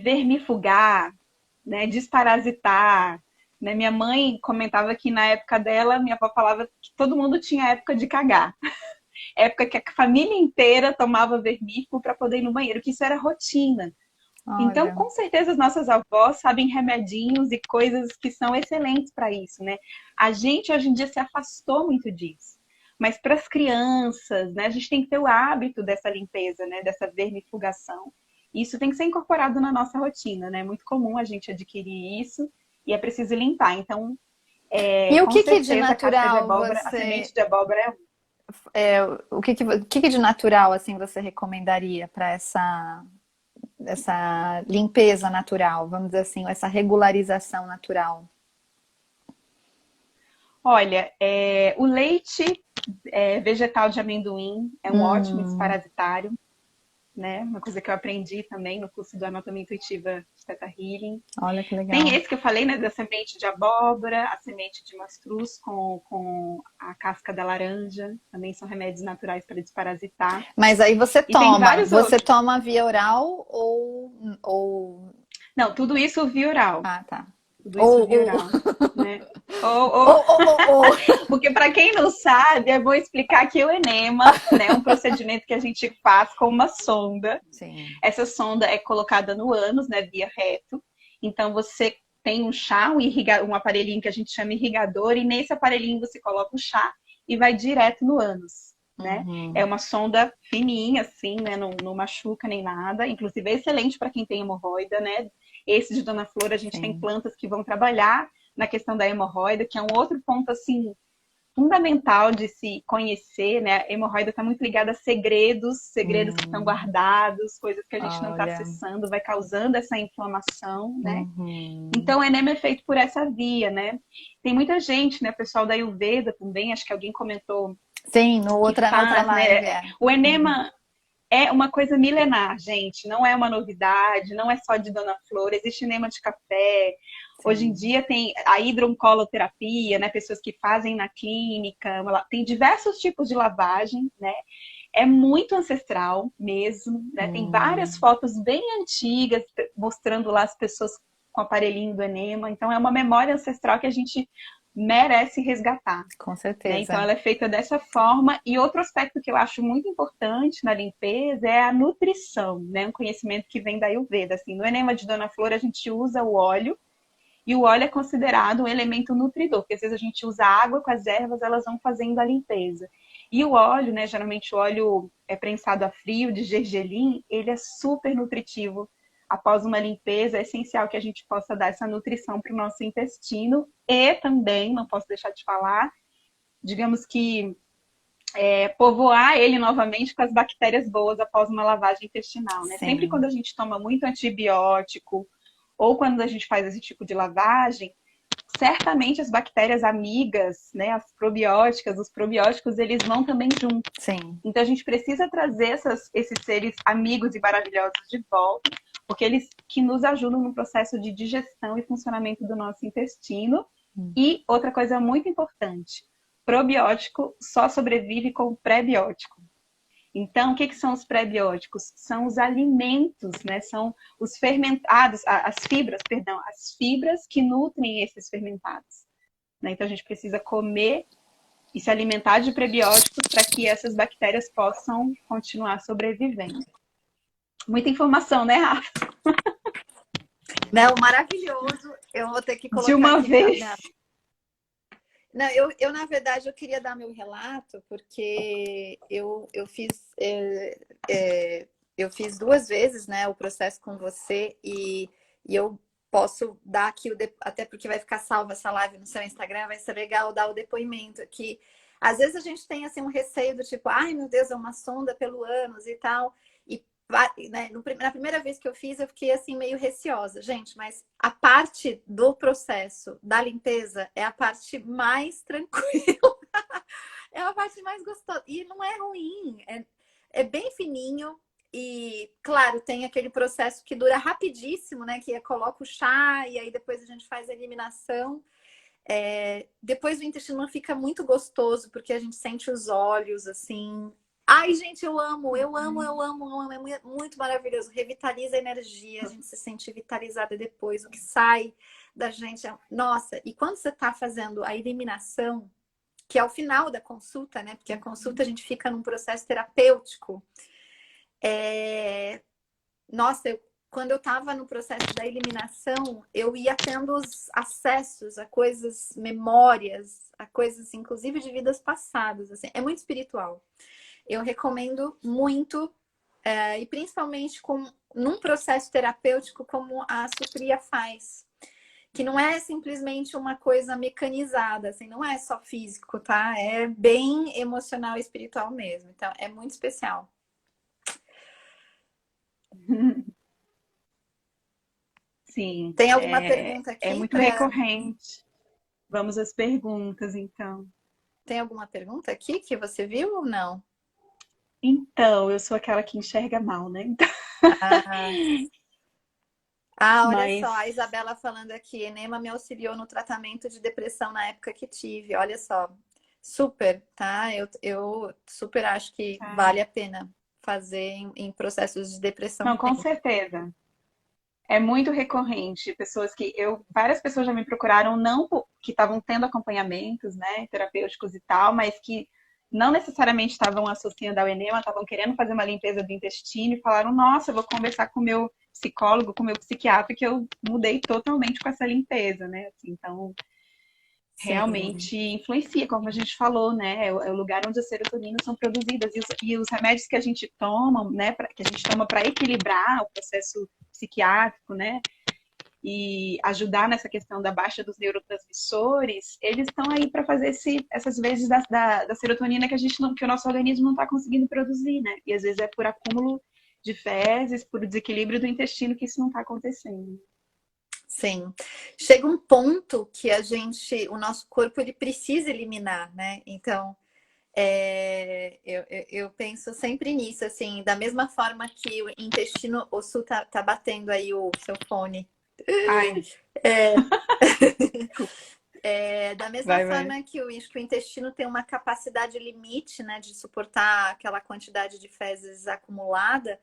vermifugar, né, desparasitar, né? Minha mãe comentava que na época dela, minha avó falava que todo mundo tinha época de cagar. Época que a família inteira tomava vermífugo para poder ir no banheiro, que isso era rotina. Olha. Então, com certeza, as nossas avós sabem remedinhos e coisas que são excelentes para isso, né? A gente, hoje em dia, se afastou muito disso. Mas para as crianças, né, a gente tem que ter o hábito dessa limpeza, né, dessa vermifugação. Isso tem que ser incorporado na nossa rotina, né? É muito comum a gente adquirir isso e é preciso limpar. Então, e o que de natural a semente de abóbora o que de natural, assim, você recomendaria para essa limpeza natural, vamos dizer assim, essa regularização natural? Olha, o leite vegetal de amendoim é um ótimo desparasitário, né? Uma coisa que eu aprendi também no curso do Anatomia Intuitiva de Theta Healing. Olha que legal. Tem esse que eu falei, né? Da semente de abóbora, a semente de mastruz com a casca da laranja. Também são remédios naturais para desparasitar. Mas aí você toma via oral ou... Não, tudo isso via oral. Ah, tá. Tudo isso via oral, né? Porque para quem não sabe, é bom explicar que o enema, né, é um procedimento que a gente faz com uma sonda. Sim. Essa sonda é colocada no ânus, né, via reto. Então você tem um chá, um aparelhinho que a gente chama irrigador, e nesse aparelhinho você coloca o chá e vai direto no ânus. né? É uma sonda fininha, assim, né? Não machuca nem nada. Inclusive, é excelente para quem tem hemorroida, né? Esse de Dona Flor, a gente tem plantas que vão trabalhar na questão da hemorroida, que é um outro ponto, assim, fundamental de se conhecer, né? A hemorroida está muito ligada a segredos que estão guardados, coisas que a gente não está acessando, vai causando essa inflamação, né? Então, o enema é feito por essa via, né? Tem muita gente, né? O pessoal da Ayurveda também, acho que alguém comentou. Sim, na outra live. Né? O enema é uma coisa milenar, gente. Não é uma novidade, não é só de Dona Flor. Existe enema de café. Hoje em dia tem a hidroncoloterapia, né? Pessoas que fazem na clínica. Tem diversos tipos de lavagem, né? É muito ancestral mesmo, né? Tem várias fotos bem antigas mostrando lá as pessoas com o aparelhinho do enema. Então, é uma memória ancestral que a gente merece resgatar. Com certeza. Né? Então, ela é feita dessa forma. E outro aspecto que eu acho muito importante na limpeza é a nutrição, né? Um conhecimento que vem da Ayurveda. Assim, no enema de Dona Flor, a gente usa o óleo, e o óleo é considerado um elemento nutridor, porque às vezes a gente usa água com as ervas, elas vão fazendo a limpeza. E o óleo, né? Geralmente o óleo é prensado a frio, de gergelim, ele é super nutritivo. Após uma limpeza, é essencial que a gente possa dar essa nutrição para o nosso intestino e também, não posso deixar de falar, digamos que povoar ele novamente com as bactérias boas após uma lavagem intestinal, né? Sempre quando a gente toma muito antibiótico ou quando a gente faz esse tipo de lavagem, certamente as bactérias amigas, né, as probióticas, os probióticos, eles vão também junto. Sim. Então a gente precisa trazer esses seres amigos e maravilhosos de volta, porque eles que nos ajudam no processo de digestão e funcionamento do nosso intestino. E outra coisa muito importante, probiótico só sobrevive com pré-biótico. Então, o que são os pré-bióticos? São os alimentos, né? São os fermentados, as fibras que nutrem esses fermentados. Né? Então, a gente precisa comer e se alimentar de prebióticos para que essas bactérias possam continuar sobrevivendo. Muita informação, né, Rafa? Não, maravilhoso. Eu vou ter que colocar de uma vez. Não, na verdade, eu queria dar meu relato, porque eu fiz 2 vezes, né, o processo com você, e eu posso dar aqui, até porque vai ficar salva essa live no seu Instagram, vai ser legal dar o depoimento aqui. Às vezes a gente tem assim, um receio do tipo, ai meu Deus, é uma sonda pelo ânus e tal. Né, na primeira vez que eu fiz, eu fiquei assim meio receosa. Gente, mas a parte do processo da limpeza é a parte mais tranquila. É a parte mais gostosa. E não é ruim. É bem fininho. E, claro, tem aquele processo que dura rapidíssimo, né? Que coloca o chá e aí depois a gente faz a eliminação. Depois o intestino fica muito gostoso, porque a gente sente os óleos, assim... Ai, gente, eu amo. É muito maravilhoso. Revitaliza a energia, a gente se sente vitalizada depois. O que sai da gente Nossa, e quando você tá fazendo a eliminação, que é o final da consulta, né? Porque a consulta a gente fica num processo terapêutico. Nossa, quando eu tava no processo da eliminação, eu ia tendo os acessos a coisas, memórias, a coisas, inclusive, de vidas passadas. Assim. É muito espiritual. Eu recomendo muito, e principalmente num processo terapêutico como a Supriya faz. Que não é simplesmente uma coisa mecanizada, assim, não é só físico, tá? É bem emocional e espiritual mesmo. Então, é muito especial. Sim. Tem alguma pergunta aqui? É muito recorrente. Vamos às perguntas, então. Tem alguma pergunta aqui que você viu ou não? Então, eu sou aquela que enxerga mal, né? Olha só, a Isabela falando aqui, enema me auxiliou no tratamento de depressão na época que tive. Olha só, super, tá? Eu super acho que vale a pena fazer em processos de depressão. Não, com certeza. É muito recorrente. Várias pessoas já me procuraram, não que estavam tendo acompanhamentos, né, terapêuticos e tal, mas que não necessariamente estavam associando ao enema, estavam querendo fazer uma limpeza do intestino e falaram, nossa, eu vou conversar com o meu psicólogo, com o meu psiquiatra, que eu mudei totalmente com essa limpeza, né? Assim, então, Sim, realmente influencia, como a gente falou, né? É o lugar onde as serotoninas são produzidas e os remédios que a gente toma, né? Que a gente toma para equilibrar o processo psiquiátrico, né? E ajudar nessa questão da baixa dos neurotransmissores, eles estão aí para fazer essas vezes da serotonina que a gente não, que o nosso organismo não está conseguindo produzir, né? E às vezes é por acúmulo de fezes, por desequilíbrio do intestino que isso não está acontecendo. sim. Chega um ponto que o nosso corpo, ele precisa eliminar, né? Então, eu penso sempre nisso, assim, da mesma forma que o intestino, o Sul tá batendo aí o seu fone. Ai, É, da mesma vai. forma que o intestino tem uma capacidade limite, né, de suportar aquela quantidade de fezes acumulada,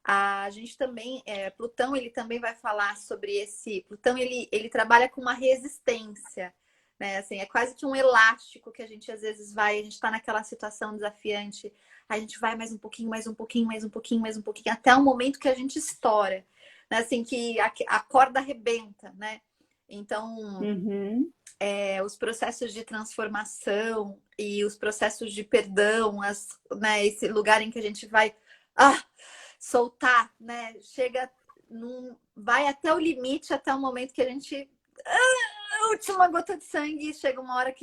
a gente também, Plutão, ele também vai falar sobre esse. Plutão, ele trabalha com uma resistência, né? Assim, é quase que um elástico que a gente às vezes vai, a gente está naquela situação desafiante, a gente vai mais um pouquinho, mais um pouquinho, mais um pouquinho, mais um pouquinho, até o momento que a gente estoura, né? Assim, que a corda arrebenta, né? Então, Uhum. os processos de transformação e os processos de perdão, né, esse lugar em que a gente vai soltar, né? Vai até o limite, até o momento que a gente. A última gota de sangue, chega uma hora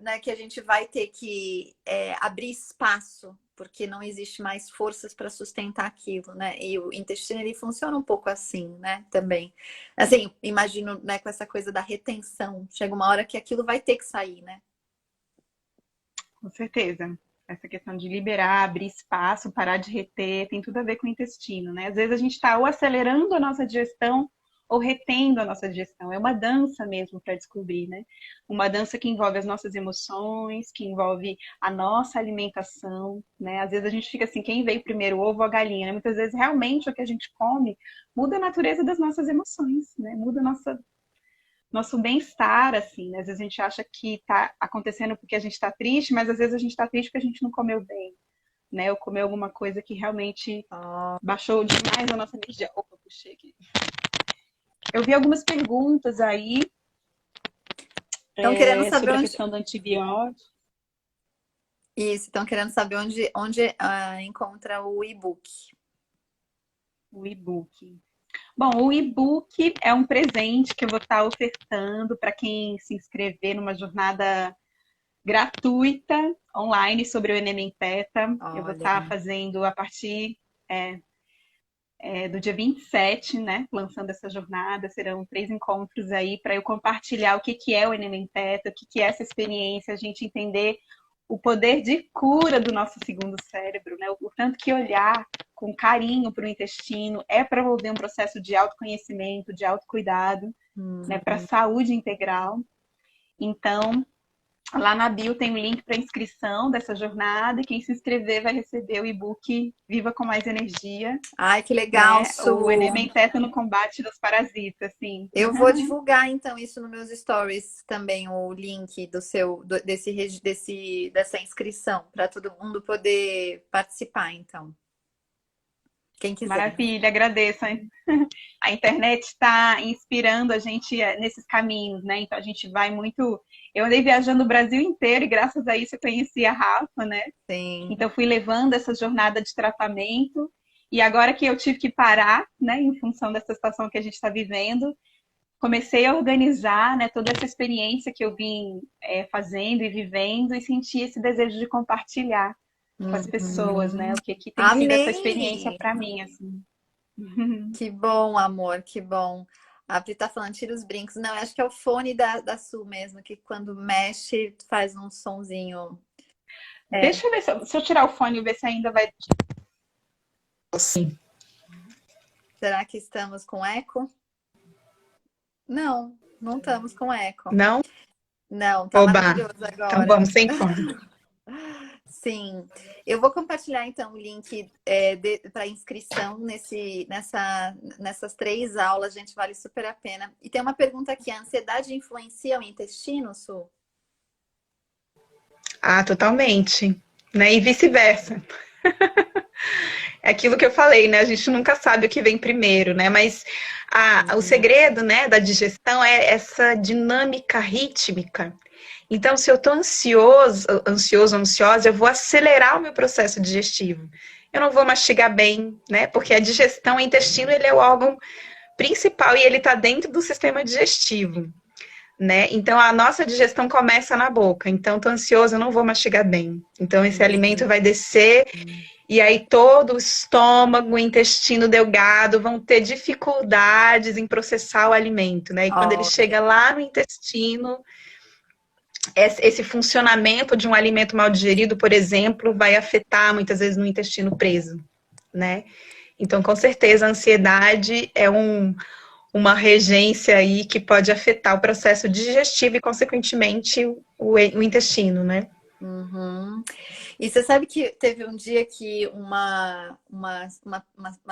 né, que a gente vai ter que abrir espaço, porque não existe mais forças para sustentar aquilo, né? E o intestino, ele funciona um pouco assim, né? Também. Assim, imagino, né, com essa coisa da retenção. Chega uma hora que aquilo vai ter que sair, né? Com certeza. Essa questão de liberar, abrir espaço, parar de reter, tem tudo a ver com o intestino, né? Às vezes a gente está ou acelerando a nossa digestão ou retendo a nossa digestão. É uma dança mesmo para descobrir, né? Uma dança que envolve as nossas emoções, que envolve a nossa alimentação, né? Às vezes a gente fica assim, quem veio primeiro, o ovo ou a galinha, né? Muitas vezes realmente o que a gente come muda a natureza das nossas emoções, né? Muda a nosso bem-estar, assim, né? Às vezes a gente acha que tá acontecendo porque a gente tá triste, mas às vezes a gente tá triste porque a gente não comeu bem, né? Ou comeu alguma coisa que realmente baixou demais a nossa energia. Opa, puxei aqui. Eu vi algumas perguntas aí Estão querendo saber sobre a onde. questão do antibiótico, Isso, estão querendo saber onde encontra o e-book. o e-book. Bom, o e-book é um presente que eu vou estar ofertando para quem se inscrever numa jornada gratuita online sobre o Enem Teta. Eu vou Olha. estar fazendo a partir do dia 27, né? Lançando essa jornada. Serão 3 encontros aí para eu compartilhar o que é o Enem Teta, o que é essa experiência, a gente entender o poder de cura do nosso segundo cérebro, né? O tanto que olhar com carinho para o intestino é promover um processo de autoconhecimento, de autocuidado, né? Para a saúde integral. Então, lá na bio tem um link para inscrição dessa jornada e quem se inscrever vai receber o e-book Viva com Mais Energia. Ai, que legal, Né? Su. O Enem Teta no combate dos parasitas, assim. Eu vou divulgar, então, isso nos meus stories também, o link dessa inscrição, para todo mundo poder participar, então. Quem quiser. Maravilha, agradeço. A internet está inspirando a gente nesses caminhos, né? Então a gente vai muito. Eu andei viajando o Brasil inteiro e graças a isso eu conheci a Rafa, né? Sim. Então fui levando essa jornada de tratamento e agora que eu tive que parar, né? Em função dessa situação que a gente está vivendo, comecei a organizar, né? Toda essa experiência que eu vim fazendo e vivendo e senti esse desejo de compartilhar com as pessoas, né? O que tem sido essa experiência para mim, assim. Que bom, amor, que bom. A Pri tá falando, tira os brincos. Não, acho que é o fone da Su mesmo, que quando mexe faz um sonzinho. Deixa eu ver se eu tirar o fone e ver se ainda vai. Sim. Será que estamos com eco? Não, não estamos com eco. Não? Não, tá maravilhoso agora. Então vamos sem fone. Sim, eu vou compartilhar então o link para inscrição nessas 3 aulas, gente, vale super a pena. E tem uma pergunta aqui: a ansiedade influencia o intestino, Su? Ah, totalmente, né? E vice-versa. É aquilo que eu falei, né? A gente nunca sabe o que vem primeiro, né? Mas o segredo, né, da digestão é essa dinâmica rítmica Então, se eu estou ansiosa, eu vou acelerar o meu processo digestivo. Eu não vou mastigar bem, né? Porque a digestão, o intestino, ele é o órgão principal e ele está dentro do sistema digestivo, né? Então, a nossa digestão começa na boca. Então, estou ansiosa, eu não vou mastigar bem. Então, esse alimento vai descer e aí todo o estômago, o intestino delgado vão ter dificuldades em processar o alimento, né? E quando ele chega lá no intestino, esse funcionamento de um alimento mal digerido, por exemplo, vai afetar muitas vezes no intestino preso, né? Então, com certeza, a ansiedade é uma regência aí que pode afetar o processo digestivo e, consequentemente, o intestino, né? Uhum. E você sabe que teve um dia que uma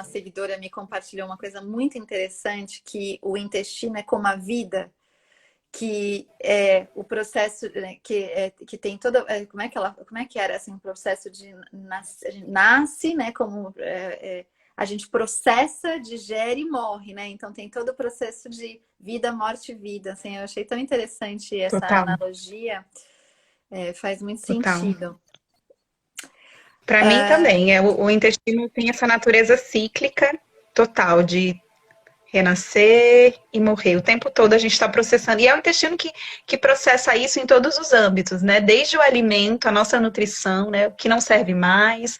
seguidora me compartilhou uma coisa muito interessante, que o intestino é como a vida, que é o processo, né, que tem toda, como é que era assim, o processo de nasce, né, como a gente processa, digere e morre, né? Então tem todo o processo de vida, morte e vida. Assim, eu achei tão interessante essa Total, analogia, faz muito total. sentido. Para mim também, o intestino tem essa natureza cíclica total de renascer e morrer. O tempo todo a gente está processando. E é o intestino que processa isso em todos os âmbitos, né? Desde o alimento, a nossa nutrição, né? O que não serve mais,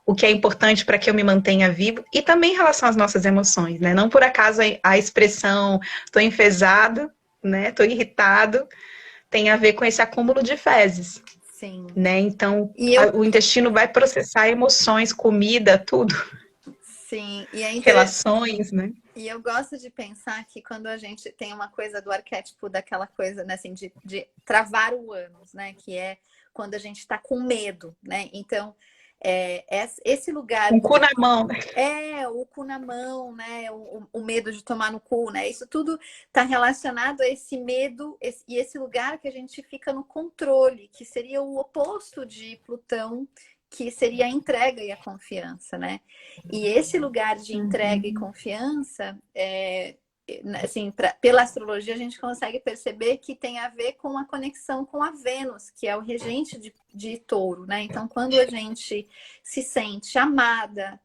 o que é importante para que eu me mantenha vivo, e também em relação às nossas emoções, né? Não por acaso a expressão estou enfesado, né? Estou irritado, tem a ver com esse acúmulo de fezes. Sim. Né? Então, E o intestino vai processar emoções, comida, tudo. Sim, e Relações, né? E eu gosto de pensar que quando a gente tem uma coisa do arquétipo daquela coisa, né, assim, de travar o ânus, né, que é quando a gente está com medo, né? Então, esse lugar Um cu na mão, né? o cu na mão, né? O medo de tomar no cu, né? Isso tudo está relacionado a esse medo e esse lugar que a gente fica no controle, que seria o oposto de Plutão, que seria a entrega e a confiança, né? E esse lugar de entrega e confiança, assim, pela astrologia a gente consegue perceber que tem a ver com a conexão com a Vênus, que é o regente de Touro, né? Então, quando a gente se sente amada,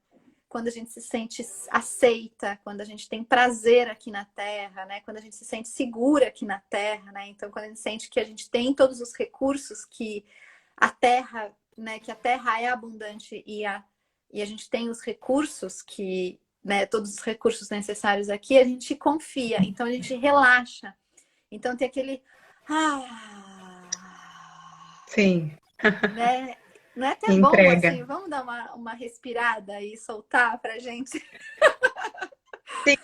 quando a gente se sente aceita, quando a gente tem prazer aqui na Terra, né? Quando a gente se sente segura aqui na Terra, né? Então, quando a gente sente que a gente tem todos os recursos que a Terra, né? Que a Terra é abundante e a gente tem os recursos que, né? Todos os recursos necessários aqui, a gente confia. Então, a gente relaxa. Então, tem aquele Sim. né? Não é até bom Entrega. assim? Vamos dar uma respirada e soltar pra gente. Sim,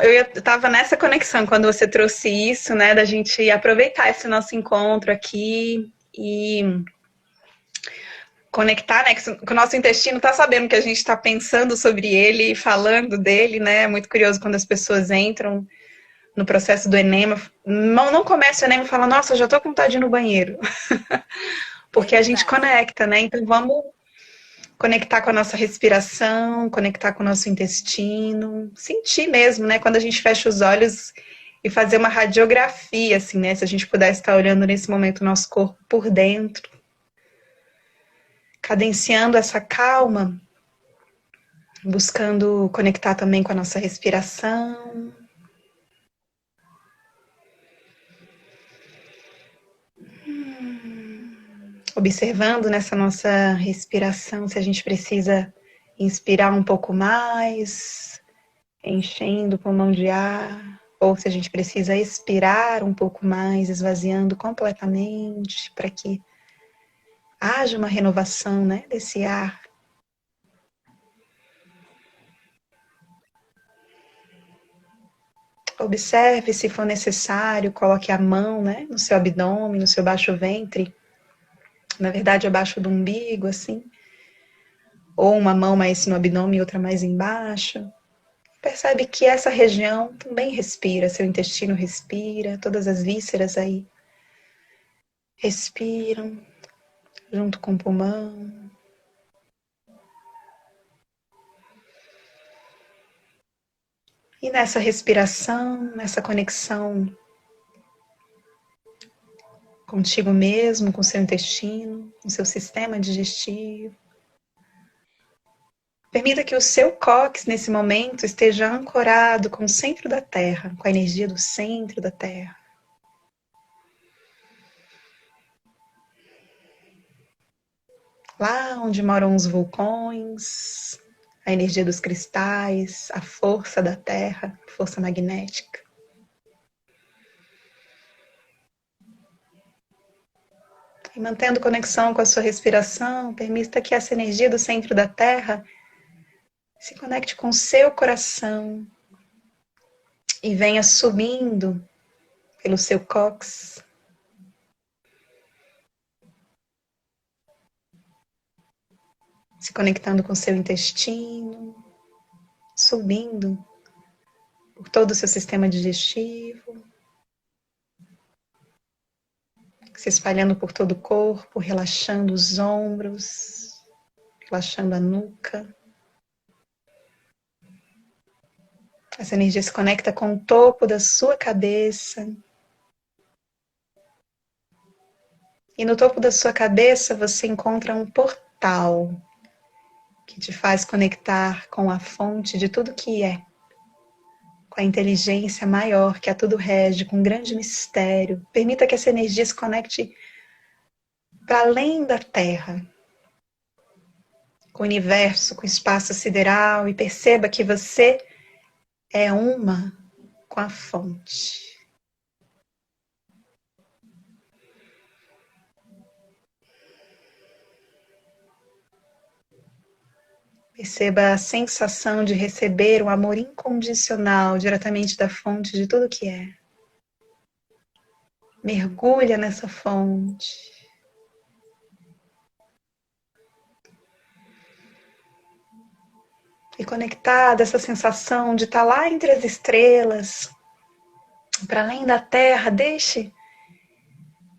eu tava nessa conexão quando você trouxe isso, né? Da gente aproveitar esse nosso encontro aqui e conectar, né? Que o nosso intestino tá sabendo que a gente tá pensando sobre ele e falando dele, né? É muito curioso quando as pessoas entram no processo do enema. Não começa o enema e fala, nossa, já tô com vontade de ir no banheiro. Porque a gente conecta, né? Então vamos conectar com a nossa respiração, conectar com o nosso intestino, sentir mesmo, né? Quando a gente fecha os olhos e fazer uma radiografia, assim, né? Se a gente pudesse estar olhando nesse momento o nosso corpo por dentro, cadenciando essa calma, buscando conectar também com a nossa respiração. Observando nessa nossa respiração se a gente precisa inspirar um pouco mais, enchendo o pulmão de ar, ou se a gente precisa expirar um pouco mais, esvaziando completamente, para que haja uma renovação, né, desse ar. Observe se for necessário, coloque a mão, né, no seu abdômen, no seu baixo ventre, na verdade abaixo do umbigo, assim, ou uma mão mais no abdômen e outra mais embaixo. Percebe que essa região também respira, seu intestino respira, todas as vísceras aí respiram junto com o pulmão. E nessa respiração, nessa conexão contigo mesmo, com o seu intestino, com o seu sistema digestivo. Permita que o seu cóccix, nesse momento, esteja ancorado com o centro da Terra, com a energia do centro da Terra. Lá onde moram os vulcões, a energia dos cristais, a força da Terra, a força magnética. E mantendo conexão com a sua respiração, permita que essa energia do centro da Terra se conecte com o seu coração e venha subindo pelo seu cóccix, se conectando com o seu intestino, subindo por todo o seu sistema digestivo, se espalhando por todo o corpo, relaxando os ombros, relaxando a nuca. Essa energia se conecta com o topo da sua cabeça. E no topo da sua cabeça você encontra um portal que te faz conectar com a fonte de tudo que é, com a inteligência maior que a tudo rege, com um grande mistério. Permita que essa energia se conecte para além da Terra, com o universo, com o espaço sideral, e perceba que você é uma com a fonte. Perceba a sensação de receber o amor incondicional diretamente da fonte de tudo que é. Mergulha nessa fonte. E conectada essa sensação de estar lá entre as estrelas, para além da Terra, deixe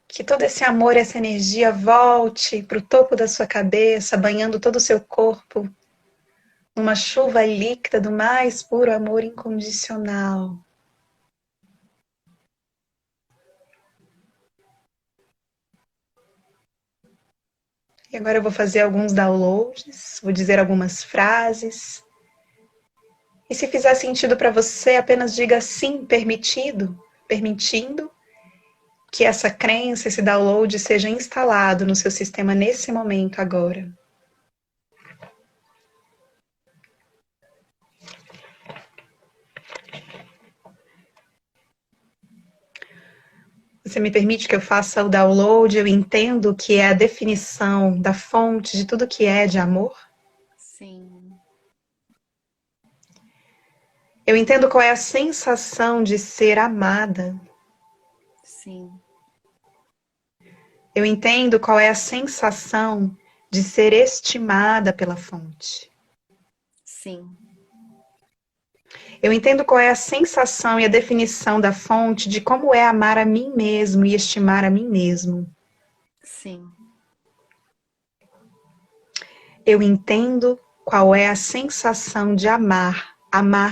que todo esse amor, essa energia volte para o topo da sua cabeça, banhando todo o seu corpo, numa chuva líquida do mais puro amor incondicional. E agora eu vou fazer alguns downloads, vou dizer algumas frases. E se fizer sentido para você, apenas diga sim, permitido, permitindo que essa crença, esse download seja instalado no seu sistema nesse momento agora. Você me permite que eu faça o download, eu entendo que é a definição da fonte de tudo que é de amor? Sim. Eu entendo qual é a sensação de ser amada. Sim. Eu entendo qual é a sensação de ser estimada pela fonte. Sim. Eu entendo qual é a sensação e a definição da fonte de como é amar a mim mesmo e estimar a mim mesmo. Sim. Eu entendo qual é a sensação de amar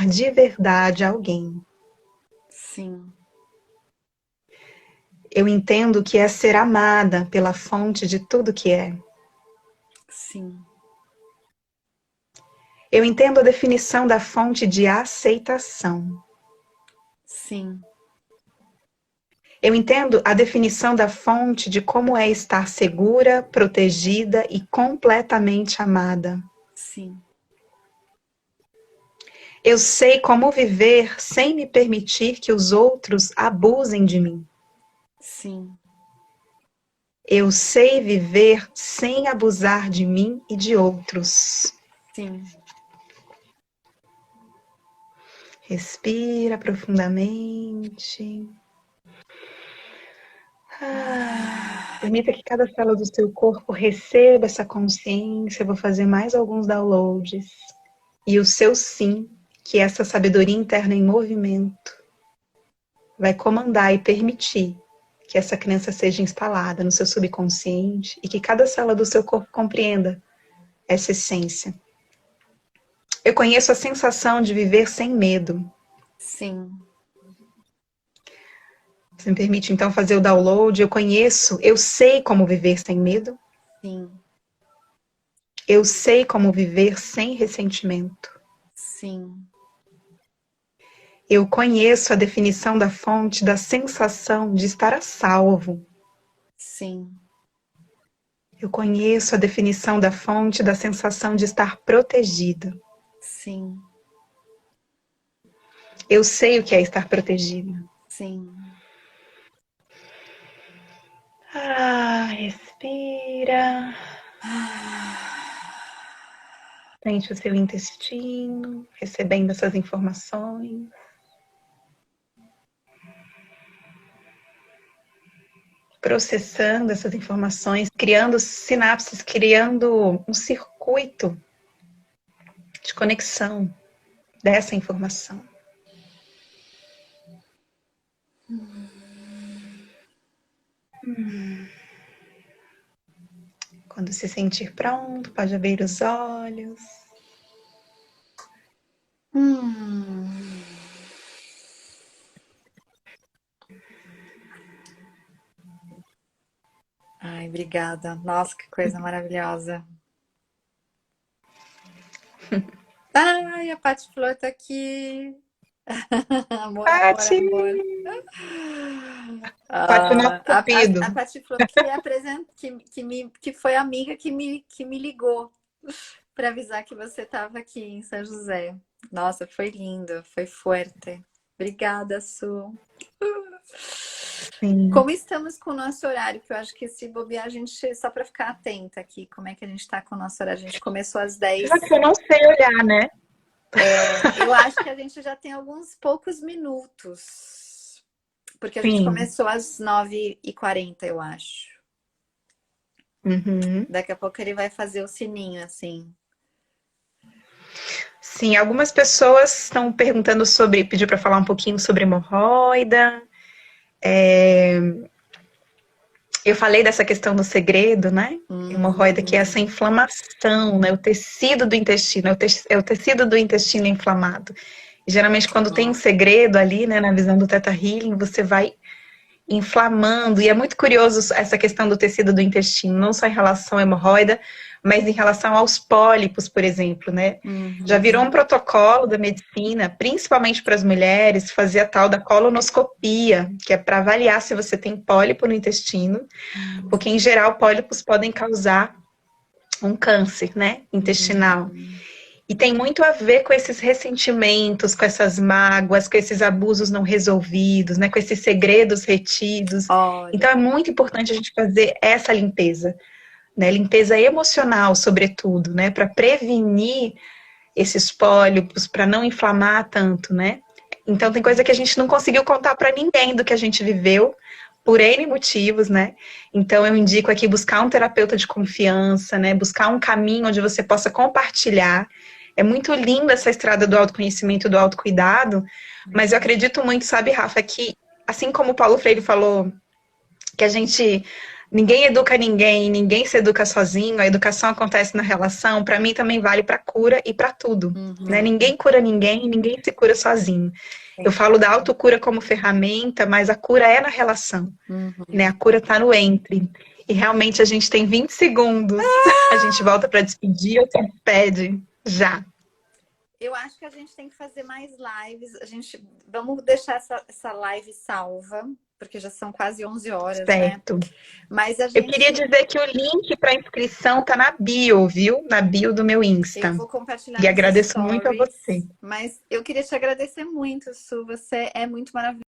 de verdade alguém. Sim. Eu entendo que é ser amada pela fonte de tudo que é. Sim. Eu entendo a definição da fonte de aceitação. Sim. Eu entendo a definição da fonte de como é estar segura, protegida e completamente amada. Sim. Eu sei como viver sem me permitir que os outros abusem de mim. Sim. Eu sei viver sem abusar de mim e de outros. Sim. Respira profundamente. Permita que cada célula do seu corpo receba essa consciência. Eu vou fazer mais alguns downloads. E o seu sim, que é essa sabedoria interna em movimento, vai comandar e permitir que essa crença seja instalada no seu subconsciente e que cada célula do seu corpo compreenda essa essência. Eu conheço a sensação de viver sem medo. Sim. Você me permite, então, fazer o download? Eu sei como viver sem medo. Sim, Eu sei como viver sem ressentimento. sim, Eu conheço a definição da fonte da sensação de estar a salvo. sim, Eu conheço a definição da fonte da sensação de estar protegida. sim, Eu sei o que é estar protegida. sim. Respira. Sente o seu intestino, recebendo essas informações. Processando essas informações, criando sinapses, criando um circuito de conexão dessa informação. Quando se sentir pronto, pode abrir os olhos. Ai, obrigada. Nossa, que coisa maravilhosa. Ai, a Paty Flor tá aqui. Amor, amor, Pati! amor. Pati, o nosso A cupido. Paty Flor que que foi a amiga que me ligou para avisar que você estava aqui em São José. Nossa, foi lindo, foi forte. Obrigada, Su. Sim. Como estamos com o nosso horário? Que eu acho que se bobear, a gente, só para ficar atenta aqui, como é que a gente está com o nosso horário? A gente começou às 10. Já que eu não sei olhar, né? Eu acho que a gente já tem alguns poucos minutos. Porque a gente Sim. começou às 9h40, eu acho. Uhum. Daqui a pouco ele vai fazer o sininho, assim. Sim, algumas pessoas estão perguntando sobre, pediu para falar um pouquinho sobre hemorroida. Eu falei dessa questão do segredo, né? Hemorroida, que é essa inflamação, né? O tecido do intestino, é o tecido do intestino inflamado. E, geralmente, quando tem um segredo ali, né, na visão do Theta Healing, você vai inflamando. E é muito curioso essa questão do tecido do intestino, não só em relação à hemorroida, mas em relação aos pólipos, por exemplo, né? Já virou um protocolo da medicina, principalmente para as mulheres, fazer a tal da colonoscopia, que é para avaliar se você tem pólipo no intestino, porque em geral pólipos podem causar um câncer, né, intestinal. E tem muito a ver com esses ressentimentos, com essas mágoas, com esses abusos não resolvidos, né, com esses segredos retidos. Então é muito importante a gente fazer essa limpeza, né, limpeza emocional, sobretudo, né, para prevenir esses pólipos, para não inflamar tanto, né. Então tem coisa que a gente não conseguiu contar para ninguém do que a gente viveu, por N motivos, né? Então eu indico aqui buscar um terapeuta de confiança, né? Buscar um caminho onde você possa compartilhar. É muito linda essa estrada do autoconhecimento e do autocuidado, mas eu acredito muito, sabe, Rafa, que assim como o Paulo Freire falou, que ninguém educa ninguém, ninguém se educa sozinho, a educação acontece na relação, para mim também vale para cura e para tudo, né? Ninguém cura ninguém, ninguém se cura sozinho. Eu falo da autocura como ferramenta, mas a cura é na relação, né? A cura está no entre. E realmente a gente tem 20 segundos. A gente volta para despedir ou se despede já. Eu acho que a gente tem que fazer mais lives. Vamos deixar essa live salva, porque já são quase 11 horas, certo, né? Mas Eu queria dizer que o link para inscrição tá na bio, viu? Na bio do meu Insta. Eu vou compartilhar. E agradeço stories, muito a você. Mas eu queria te agradecer muito, Su. Você é muito maravilhosa.